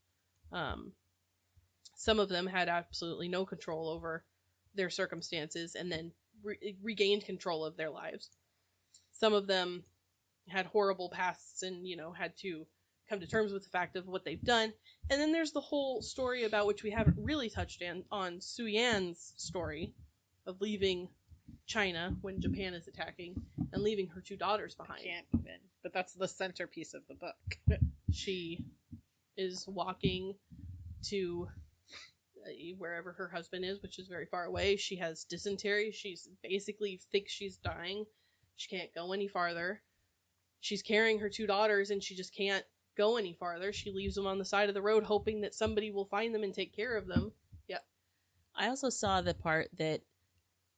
S1: some of them had absolutely no control over their circumstances and then regained control of their lives. Some of them had horrible pasts and, had to come to terms with the fact of what they've done. And then there's the whole story about which we haven't really touched on Su Yan's story of leaving China when Japan is attacking and leaving her two daughters behind.
S2: I can't even. But that's the centerpiece of the book.
S1: She is walking to wherever her husband is, which is very far away. She has dysentery. She's basically thinks she's dying. She can't go any farther. She's carrying her two daughters, and she just can't go any farther. She leaves them on the side of the road, hoping that somebody will find them and take care of them. Yep.
S4: I also saw the part that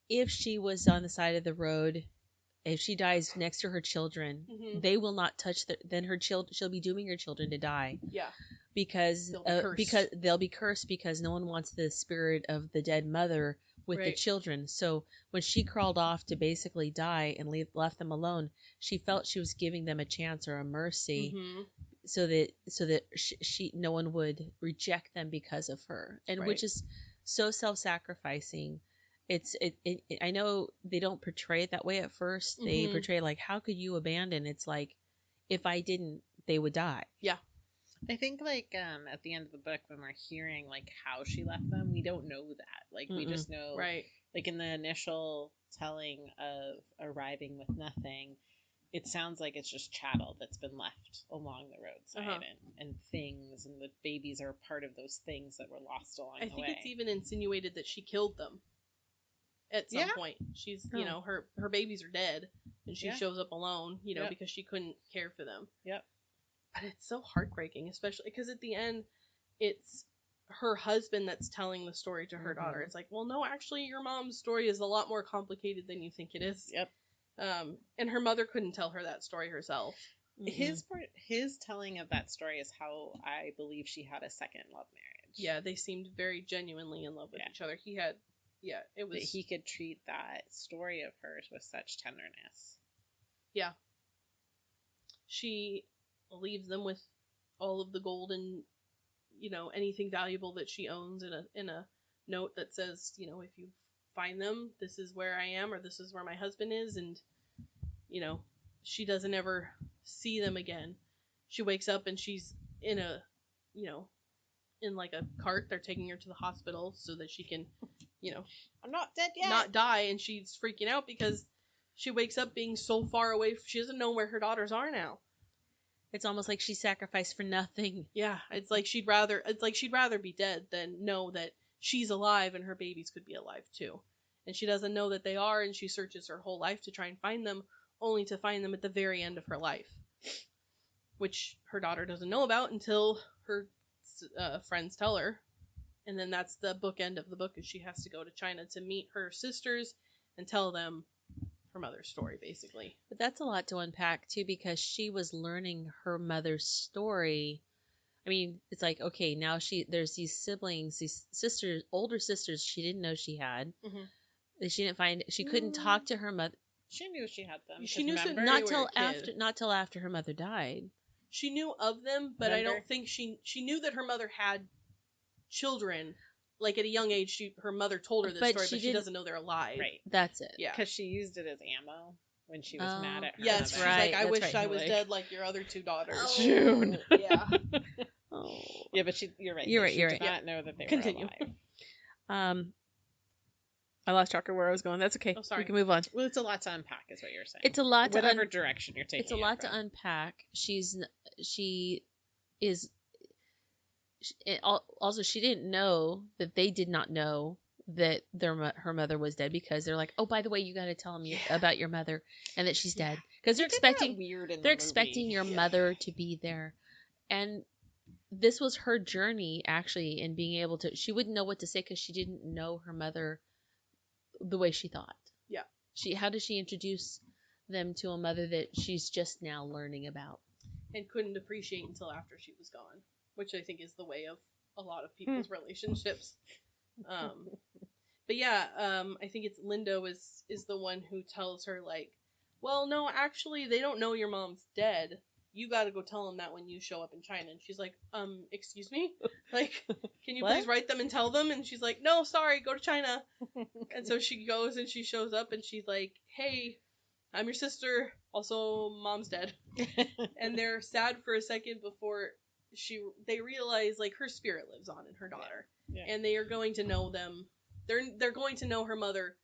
S4: if she was on the side of the road if she dies next to her children,
S1: Mhm.
S4: they will not touch then her she'll be dooming her children to die
S1: Yeah.
S4: because they'll be cursed because no one wants the spirit of the dead mother with the
S1: Right.
S4: children. So when she crawled off to basically die and left them alone, she felt she was giving them a chance or a mercy,
S1: Mhm.
S4: so that she no one would reject them because of her, and
S1: Right.
S4: which is so self-sacrificing. I know they don't portray it that way at first. They
S1: Mhm.
S4: portray like, how could you abandon? It's like, if I didn't, they would die.
S1: Yeah.
S2: I think like at the end of the book when we're hearing like how she left them, we don't know that. Like we just know
S1: Right.
S2: like in the initial telling of arriving with nothing, it sounds like it's just chattel that's been left along the roadside and things, and the babies are part of those things that were lost along the way.
S1: I think it's even insinuated that she killed them at some point. She's, you know, her babies are dead, and she shows up alone, you know, because she couldn't care for them.
S2: Yep.
S1: But it's so heartbreaking, especially because at the end, it's her husband that's telling the story to her daughter. It's like, well, no, actually, your mom's story is a lot more complicated than you think it is.
S2: Yep.
S1: And her mother couldn't tell her that story herself.
S2: His telling of that story is how I believe she had a second love marriage.
S1: Yeah, they seemed very genuinely in love with each other. He had, it was...
S2: That he could treat that story of hers with such tenderness.
S1: Yeah. She leaves them with all of the gold and, you know, anything valuable that she owns in a note that says, you know, if you find them, this is where I am, or this is where my husband is, and, you know, she doesn't ever see them again. She wakes up and she's in a, you know, in like a cart. They're taking her to the hospital so that she can, you know,
S2: I'm not dead yet.
S1: Not die, and she's freaking out because she wakes up being so far away. She doesn't know where her daughters are now.
S4: It's almost like she sacrificed for nothing.
S1: Yeah, it's like she'd rather be dead than know that she's alive and her babies could be alive too. And she doesn't know that they are, and she searches her whole life to try and find them, only to find them at the very end of her life, which her daughter doesn't know about until her friends tell her. And then that's the bookend of the book, is she has to go to China to meet her sisters and tell them her mother's story, basically.
S4: But that's a lot to unpack too, because she was learning her mother's story. I mean, it's like, okay, now there's these siblings, these sisters, older sisters she didn't know she had. That she didn't find. She couldn't talk to her mother.
S2: She knew she had them.
S1: She knew
S4: not till after her mother died.
S1: She knew of them, but I don't think she knew that her mother had children. Like at a young age, her mother told her this story, but she doesn't know they're alive.
S2: Right.
S4: That's it.
S1: Yeah.
S2: Because she used it as ammo when she was mad at her.
S1: Yes,
S2: mother.
S1: she's like, I wish I was dead like your other two daughters.
S2: Oh. June.
S1: Yeah.
S2: Oh. Yeah, but you're right.
S4: You're right.
S2: She did not know that they were alive.
S4: I lost track of where I was going. That's okay.
S1: Oh, sorry.
S4: We can move on.
S2: Well, it's a lot to unpack, is what you're saying.
S4: It's a lot to
S2: whatever direction you're taking.
S4: It's a lot to unpack. Also, she didn't know that they did not know that her mother was dead, because they're like, oh, by the way, you got to tell them about your mother and that she's dead, because they're expecting your mother to be there. And this was her journey, actually, in being able to. She wouldn't know what to say because she didn't know her mother the way she thought.
S1: Yeah.
S4: How does she introduce them to a mother that she's just now learning about
S1: and couldn't appreciate until after she was gone, which I think is the way of a lot of people's relationships. But yeah, I think it's Lindo is the one who tells her, like, well, no, actually, they don't know your mom's dead. You got to go tell them that when you show up in China. And she's like, excuse me? Like, can you please write them and tell them? And she's like, no, sorry, go to China. And so she goes and she shows up and she's like, hey, I'm your sister. Also, mom's dead. And they're sad for a second before they realize, like, her spirit lives on in her daughter. Yeah. And they are going to know them. They're going to know her mother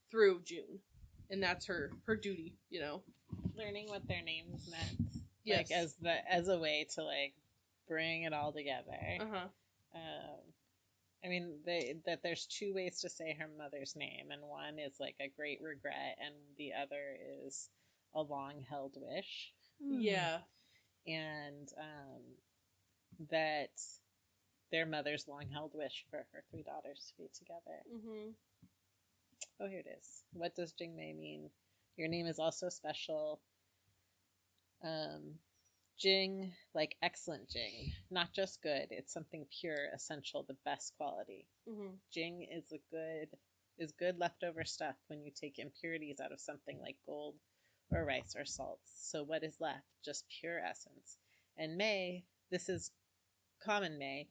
S1: through June. And that's her duty, you know.
S2: Learning what their names meant.
S1: Yes.
S2: Like, as a way to, like, bring it all together. I mean, that there's two ways to say her mother's name, and one is, like, a great regret, and the other is a long-held wish.
S1: Yeah.
S2: And that their mother's long-held wish for her three daughters to be together.
S1: Mm-hmm.
S2: Oh, here it is. What does Jingmei mean Your name is also special. Jing, like excellent Jing, not just good. It's something pure, essential, the best quality.
S1: Mm-hmm.
S2: Jing is good leftover stuff when you take impurities out of something like gold or rice or salts. So what is left? Just pure essence. And May, this is common May,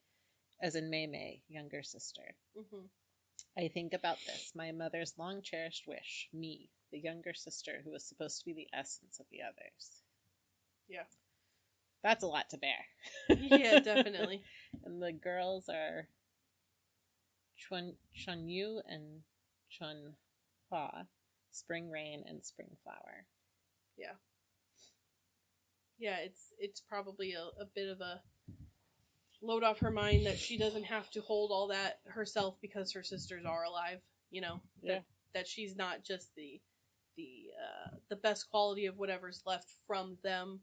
S2: as in May, younger sister.
S1: Mm-hmm.
S2: I think about this, my mother's long cherished wish, me, the younger sister who was supposed to be the essence of the others.
S1: Yeah.
S2: That's a lot to bear.
S1: Yeah, definitely.
S2: And the girls are Chunyu and Chunhua, spring rain and spring flower.
S1: Yeah. Yeah, it's probably a bit of a load off her mind that she doesn't have to hold all that herself because her sisters are alive. You know, that she's not just the best quality of whatever's left from them.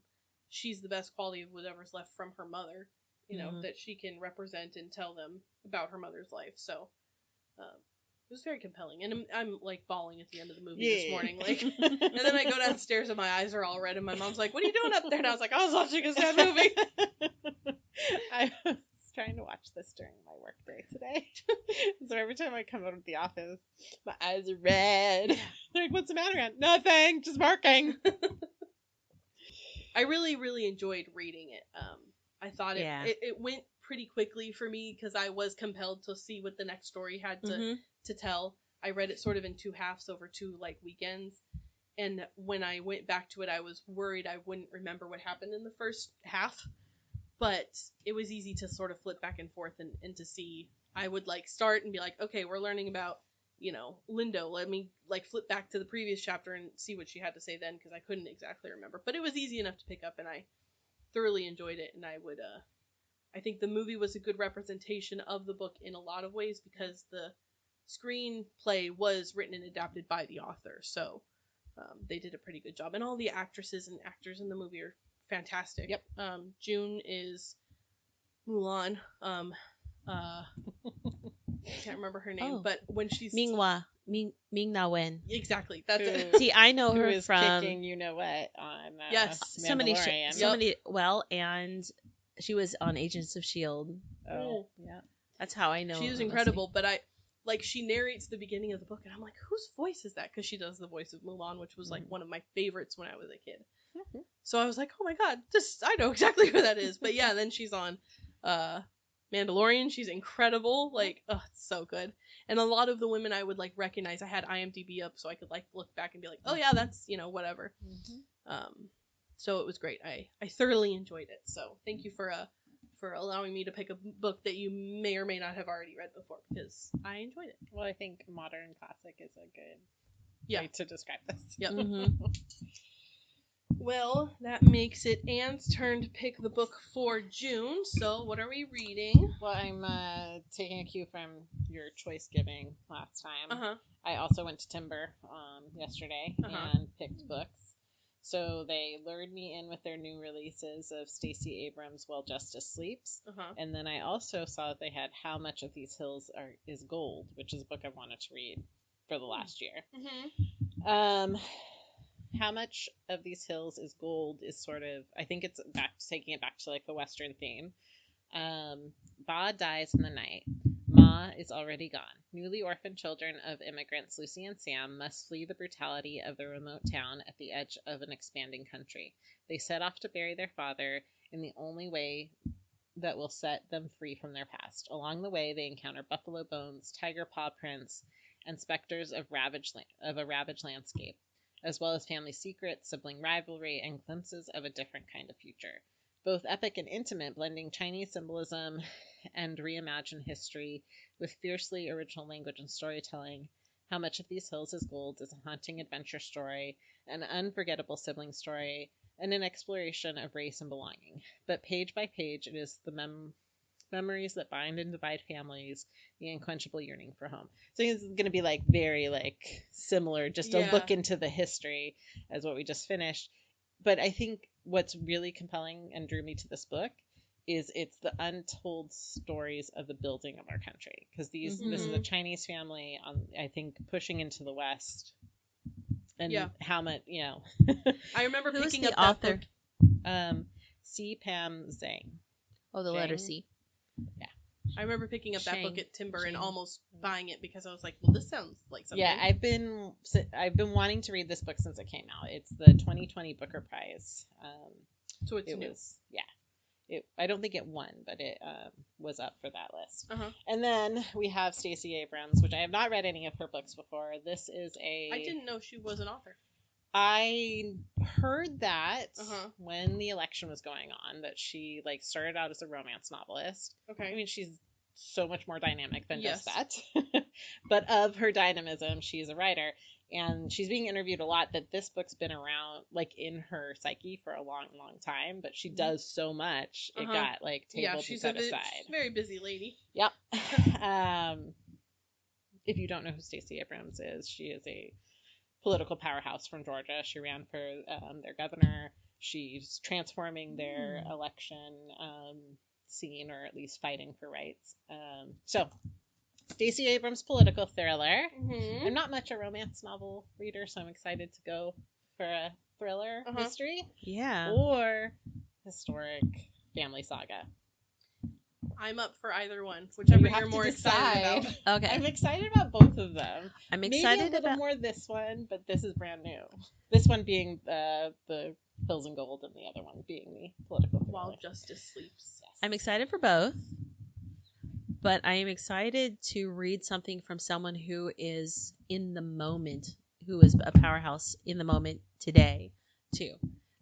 S1: She's the best quality of whatever's left from her mother. You know, that she can represent and tell them about her mother's life. So, it was very compelling, and I'm like bawling at the end of the movie this morning, like, and then I go downstairs and my eyes are all red, and my mom's like, "What are you doing up there?" And I was like, "I was watching a sad movie."
S2: I was trying to watch this during my work day today, so every time I come out of the office, my eyes are red. They're like, "What's the matter, Aunt?" "Nothing, just working."
S1: I really, really enjoyed reading it. I thought it went pretty quickly for me because I was compelled to see what the next story had to tell. I read it sort of in two halves over two like weekends, and when I went back to it, I was worried I wouldn't remember what happened in the first half, but it was easy to sort of flip back and forth and to see. I would like start and be like, okay, we're learning about, you know, Lindo. Let me like flip back to the previous chapter and see what she had to say then, because I couldn't exactly remember, but it was easy enough to pick up, and I thoroughly enjoyed it. And I think the movie was a good representation of the book in a lot of ways because the screenplay was written and adapted by the author, so they did a pretty good job. And all the actresses and actors in the movie are fantastic.
S2: Yep.
S1: June is Mulan. I can't remember her name, but when she's
S4: Ming Na Wen.
S1: Exactly. That's it.
S4: See, I know
S2: Who
S4: her
S2: is
S4: from
S2: kicking you know what on
S1: yes,
S2: Mandalorian.
S4: and she was on Agents of S.H.I.E.L.D.
S2: Oh, yeah.
S4: That's how I know.
S1: She was incredible, but she narrates the beginning of the book, and I'm like, whose voice is that? Because she does the voice of Mulan, which was like one of my favorites when I was a kid.
S2: Mm-hmm.
S1: So I was like, oh my god, I know exactly who that is. But yeah, then she's on Mandalorian. She's incredible. Like, oh, it's so good. And a lot of the women I would like recognize. I had IMDb up so I could like look back and be like, oh yeah, that's, you know, whatever. Mm-hmm. So it was great. I thoroughly enjoyed it. So thank you for allowing me to pick a book that you may or may not have already read before, because I enjoyed it.
S2: Well, I think modern classic is a good way to describe this.
S1: Yep.
S4: Mm-hmm.
S1: Well, that makes it Anne's turn to pick the book for June. So what are we reading?
S2: Well, I'm taking a cue from your choice giving last time.
S1: Uh-huh.
S2: I also went to Timber yesterday and picked books. So they lured me in with their new releases of Stacey Abrams' While Justice Sleeps. And then I also saw that they had How Much of These Hills is Gold, which is a book I wanted to read for the last year.
S1: Mm-hmm.
S2: How Much of These Hills is Gold is sort of, I think it's taking it back to like the Western theme. Ba dies in the night. Ma is already gone. Newly orphaned children of immigrants Lucy and Sam must flee the brutality of the remote town at the edge of an expanding country. They set off to bury their father in the only way that will set them free from their past. Along the way, they encounter buffalo bones, tiger paw prints, and specters of a ravaged landscape, as well as family secrets, sibling rivalry, and glimpses of a different kind of future. Both epic and intimate, blending Chinese symbolism and reimagined history with fiercely original language and storytelling. How Much of These Hills is Gold is a haunting adventure story, an unforgettable sibling story, and an exploration of race and belonging. But page by page, it is the memories that bind and divide families, the unquenchable yearning for home. So it's going to be like very like similar, just a look into the history as what we just finished. But I think what's really compelling and drew me to this book is it's the untold stories of the building of our country. Because this is a Chinese family, I think, pushing into the West and
S1: Yeah.
S2: how much,
S1: I remember
S4: Who is
S1: picking
S4: the
S1: up that
S4: author?
S1: book.
S2: C. Pam Zhang.
S4: Oh, the letter
S2: Jang.
S4: C.
S1: I remember picking up that book
S4: Shang.
S1: at Timber and
S4: Shang.
S1: almost buying it because I was like, well, this sounds like something.
S2: Yeah, I've been wanting to read this book since it came out. It's the 2020 Booker Prize.
S1: so it's
S2: It
S1: new.
S2: was, I don't think it won, but it was up for that list.
S1: Uh-huh.
S2: And then we have Stacey Abrams, which I have not read any of her books before. This is
S1: I didn't know she was an author.
S2: I heard that
S1: Uh-huh.
S2: when the election was going on, that she started out as a romance novelist.
S1: Okay.
S2: I mean, she's so much more dynamic than
S1: Yes.
S2: just that. But of her dynamism, she's a writer. And she's being interviewed a lot that this book's been around, in her psyche for a long, long time. But she does so much, it got, tabled
S1: she's
S2: and set
S1: she's
S2: aside.
S1: a very busy lady.
S2: Yep. If you don't know who Stacey Abrams is, she is a political powerhouse from Georgia. She ran for their governor. She's transforming their election scene, or at least fighting for rights. So, Stacey Abrams' political thriller.
S1: Mm-hmm.
S2: I'm not much a romance novel reader, so I'm excited to go for a thriller mystery
S4: Yeah.
S2: or historic family saga.
S1: I'm up for either one, whichever
S2: You have
S1: you're
S2: to
S1: more
S2: decide.
S1: excited about.
S4: Okay.
S2: I'm excited about both of them.
S4: I'm
S2: Maybe
S4: excited
S2: a little
S4: about.
S2: more this one, but this is brand new. This one being the Pills and Gold, and the other one being the political thriller.
S1: While Justice Sleeps.
S2: Yes.
S4: I'm excited for both, but I am excited to read something from someone who is in the moment, who is a powerhouse in the moment today, too.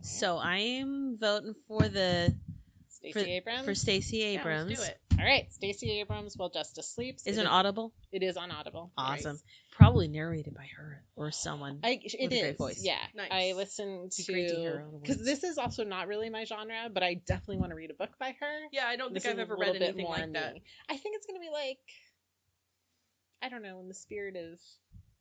S4: So I am voting for
S2: Stacey Abrams.
S4: For Stacey Abrams.
S1: Yeah, let's do it.
S2: All right, Stacey Abrams, While Justice Sleeps.
S4: Is it Audible?
S2: It is on Audible.
S4: Awesome.
S2: Nice.
S4: Probably narrated by her or someone.
S2: It
S4: with a
S2: is.
S4: great voice.
S2: Yeah.
S1: Nice.
S2: I listened
S4: It'd be great to hear her own
S2: because
S4: words.
S2: this is also not really my genre, but I definitely want to read a book by her.
S1: Yeah, I don't
S2: This
S1: think I've
S2: is
S1: ever
S2: a little
S1: read
S2: bit
S1: anything
S2: more
S1: like that.
S2: me. I think it's gonna be I don't know, in the spirit of.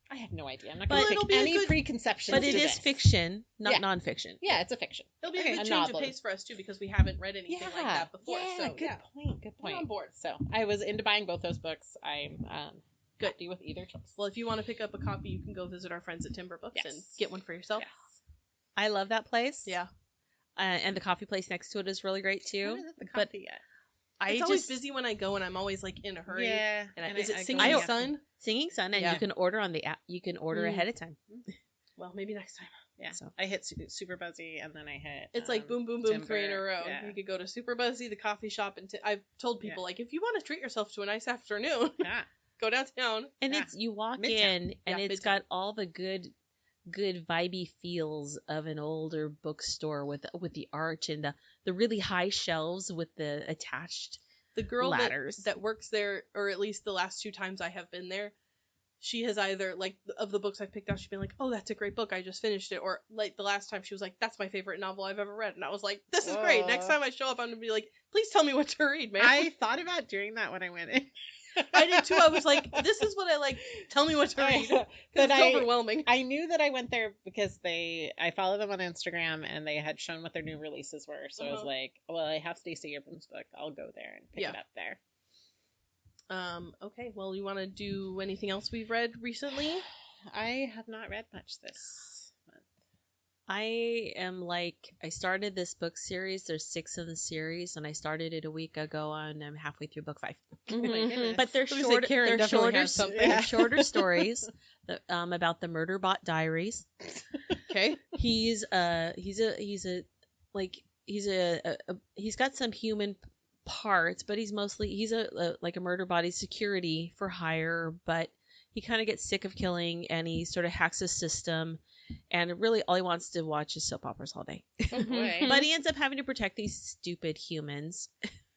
S2: I have no idea. I'm not
S4: But
S2: going to
S1: it'll
S2: take
S1: be a
S2: any
S1: good-
S2: preconceptions.
S4: But it
S2: to
S4: is
S2: this.
S4: fiction, not
S2: Yeah.
S4: nonfiction.
S2: Yeah, it's a fiction.
S1: It'll be
S2: Okay.
S1: a good
S2: A
S1: change
S2: novel.
S1: of pace for us, too, because we haven't read anything like that before.
S2: Yeah,
S1: So,
S2: good point. Good
S1: We're
S2: point.
S1: on board.
S2: So I was into buying both those books. I'm
S1: Good.
S2: happy with either choice.
S1: Well, if you want to pick up a copy, you can go visit our friends at Timber Books
S2: Yes.
S1: and get one for yourself.
S2: Yes.
S4: I love that place.
S1: Yeah.
S4: And the coffee place next to it is really great, too.
S2: What is it, the
S4: But
S2: coffee yet?
S1: It's always busy when I go, and I'm always, in a hurry.
S2: Yeah.
S1: And is it
S2: I
S1: Singing
S2: go-
S1: Sun?
S4: Singing Sun, and
S1: Yeah.
S4: you can order on the app. You can order
S1: Mm.
S4: ahead of time.
S1: Well, maybe next time.
S2: Yeah.
S4: So.
S2: I hit Super Buzzy, and then I hit.
S1: It's like boom, boom, boom,
S2: Timber.
S1: 3 in a row.
S2: Yeah.
S1: You could go to Super Buzzy, the coffee shop, and I've told people, if you want to treat yourself to a nice afternoon,
S2: Yeah.
S1: go downtown.
S4: And
S2: Yeah.
S4: it's you walk
S2: Midtown.
S4: in, and
S1: Yeah,
S4: it's
S1: Midtown.
S4: got all the good vibey feels of an older bookstore with the arch and the really high shelves with the attached.
S1: The girl
S4: ladders.
S1: that works there, or at least the last 2 times I have been there, she has either, of the books I've picked out, she's been like, oh, that's a great book, I just finished it. Or, the last time she was like, that's my favorite novel I've ever read. And I was like, this is great. Next time I show up, I'm going to be like, please tell me what to read, man.
S2: I thought about doing that when I went in.
S1: I did too. I was like, this is what I like. Tell me what to read. 'Cause
S2: But
S1: it's overwhelming.
S2: I knew that I went there because I follow them on Instagram, and they had shown what their new releases were. So I was like, well, I have Stacey Abrams' book. I'll go there and pick it up there.
S1: Okay, well, you want to do anything else we've read recently?
S2: I have not read much this month.
S4: I started this book series. There's 6 in the series, and I started it a week ago, and I'm halfway through book 5.
S1: Oh my goodness.
S4: But they're
S1: I was
S4: short.
S1: like, Karin
S4: They're
S1: definitely
S4: shorter.
S1: has something.
S4: They're shorter stories about the Murderbot Diaries.
S1: Okay.
S4: He's got some human parts, but he's a murder body security for hire, but he kind of gets sick of killing, and he sort of hacks his system, and really all he wants to watch is soap operas all day.
S2: Oh boy.
S4: But he ends up having to protect these stupid humans.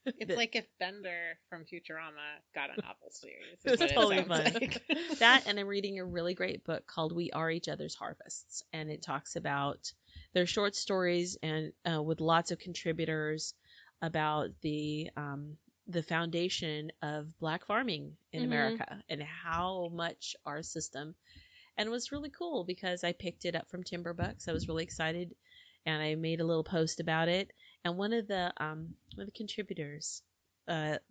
S2: It's like if Bender from Futurama got a novel series.
S4: It's
S2: is what
S4: totally
S2: it sounds
S4: fun.
S2: like.
S4: That, and I'm reading a really great book called We Are Each Other's Harvests, and it talks about their short stories and with lots of contributors about the foundation of Black farming in America and how much our system. And it was really cool because I picked it up from Timber Books. I was really excited, and I made a little post about it. And one of the contributors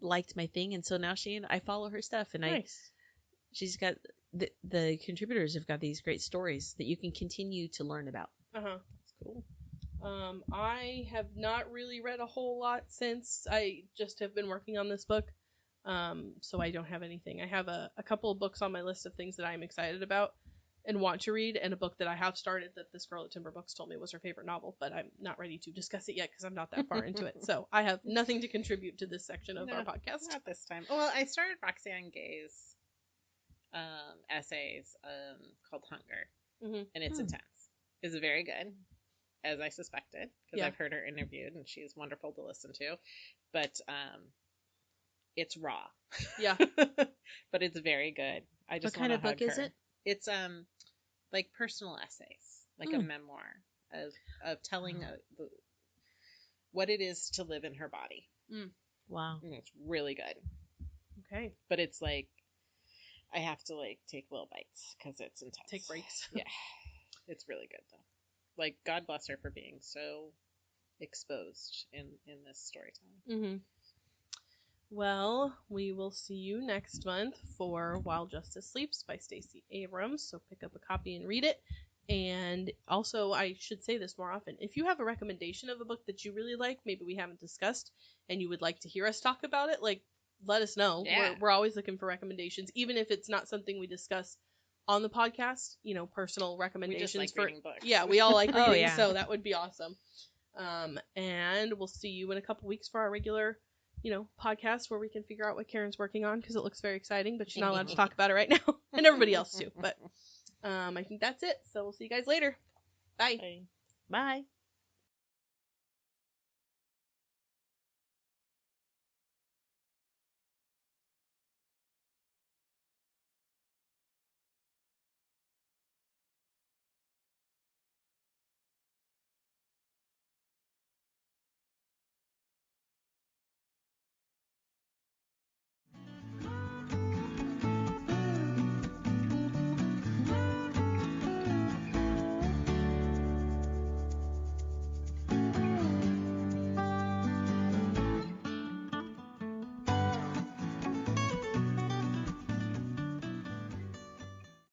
S4: liked my thing, and so now I follow her stuff, and
S1: Nice.
S4: she's got the contributors have got these great stories that you can continue to learn about.
S1: Uh-huh.
S2: That's cool.
S1: I have not really read a whole lot since I just have been working on this book. So I don't have anything. I have a couple of books on my list of things that I'm excited about and want to read, and a book that I have started that this girl at Timber Books told me was her favorite novel, but I'm not ready to discuss it yet because I'm not that far into it. So I have nothing to contribute to this section of our podcast.
S2: Not this time. Well, I started Roxanne Gay's essays called Hunger, and it's intense. It's very good, as I suspected, because I've heard her interviewed, and she's wonderful to listen to. But it's raw.
S1: Yeah.
S2: But it's very good. I just
S4: what kind of book is it?
S2: It's like personal essays, like a memoir of telling what it is to live in her body.
S4: Wow.
S2: And it's really good.
S1: Okay.
S2: But it's like I have to like take little bites because it's intense.
S1: Take breaks.
S2: Yeah. It's really good though. Like, God bless her for being so exposed in this storytelling.
S1: Well, we will see you next month for While Justice Sleeps by Stacey Abrams. So pick up a copy and read it. And also, I should say this more often. If you have a recommendation of a book that you really like, maybe we haven't discussed, and you would like to hear us talk about it, like, let us know.
S2: Yeah.
S1: We're always looking for recommendations, even if it's not something we discuss on the podcast. You know, personal recommendations.
S2: We just like reading books.
S1: Yeah, we all like reading,
S4: Oh, yeah.
S1: so that would be awesome. And we'll see you in a couple weeks for our regular, podcast where we can figure out what Karen's working on, because it looks very exciting, but she's not allowed to talk about it right now, and everybody else too. But I think that's it. So we'll see you guys later. Bye.
S2: Bye.
S4: Bye.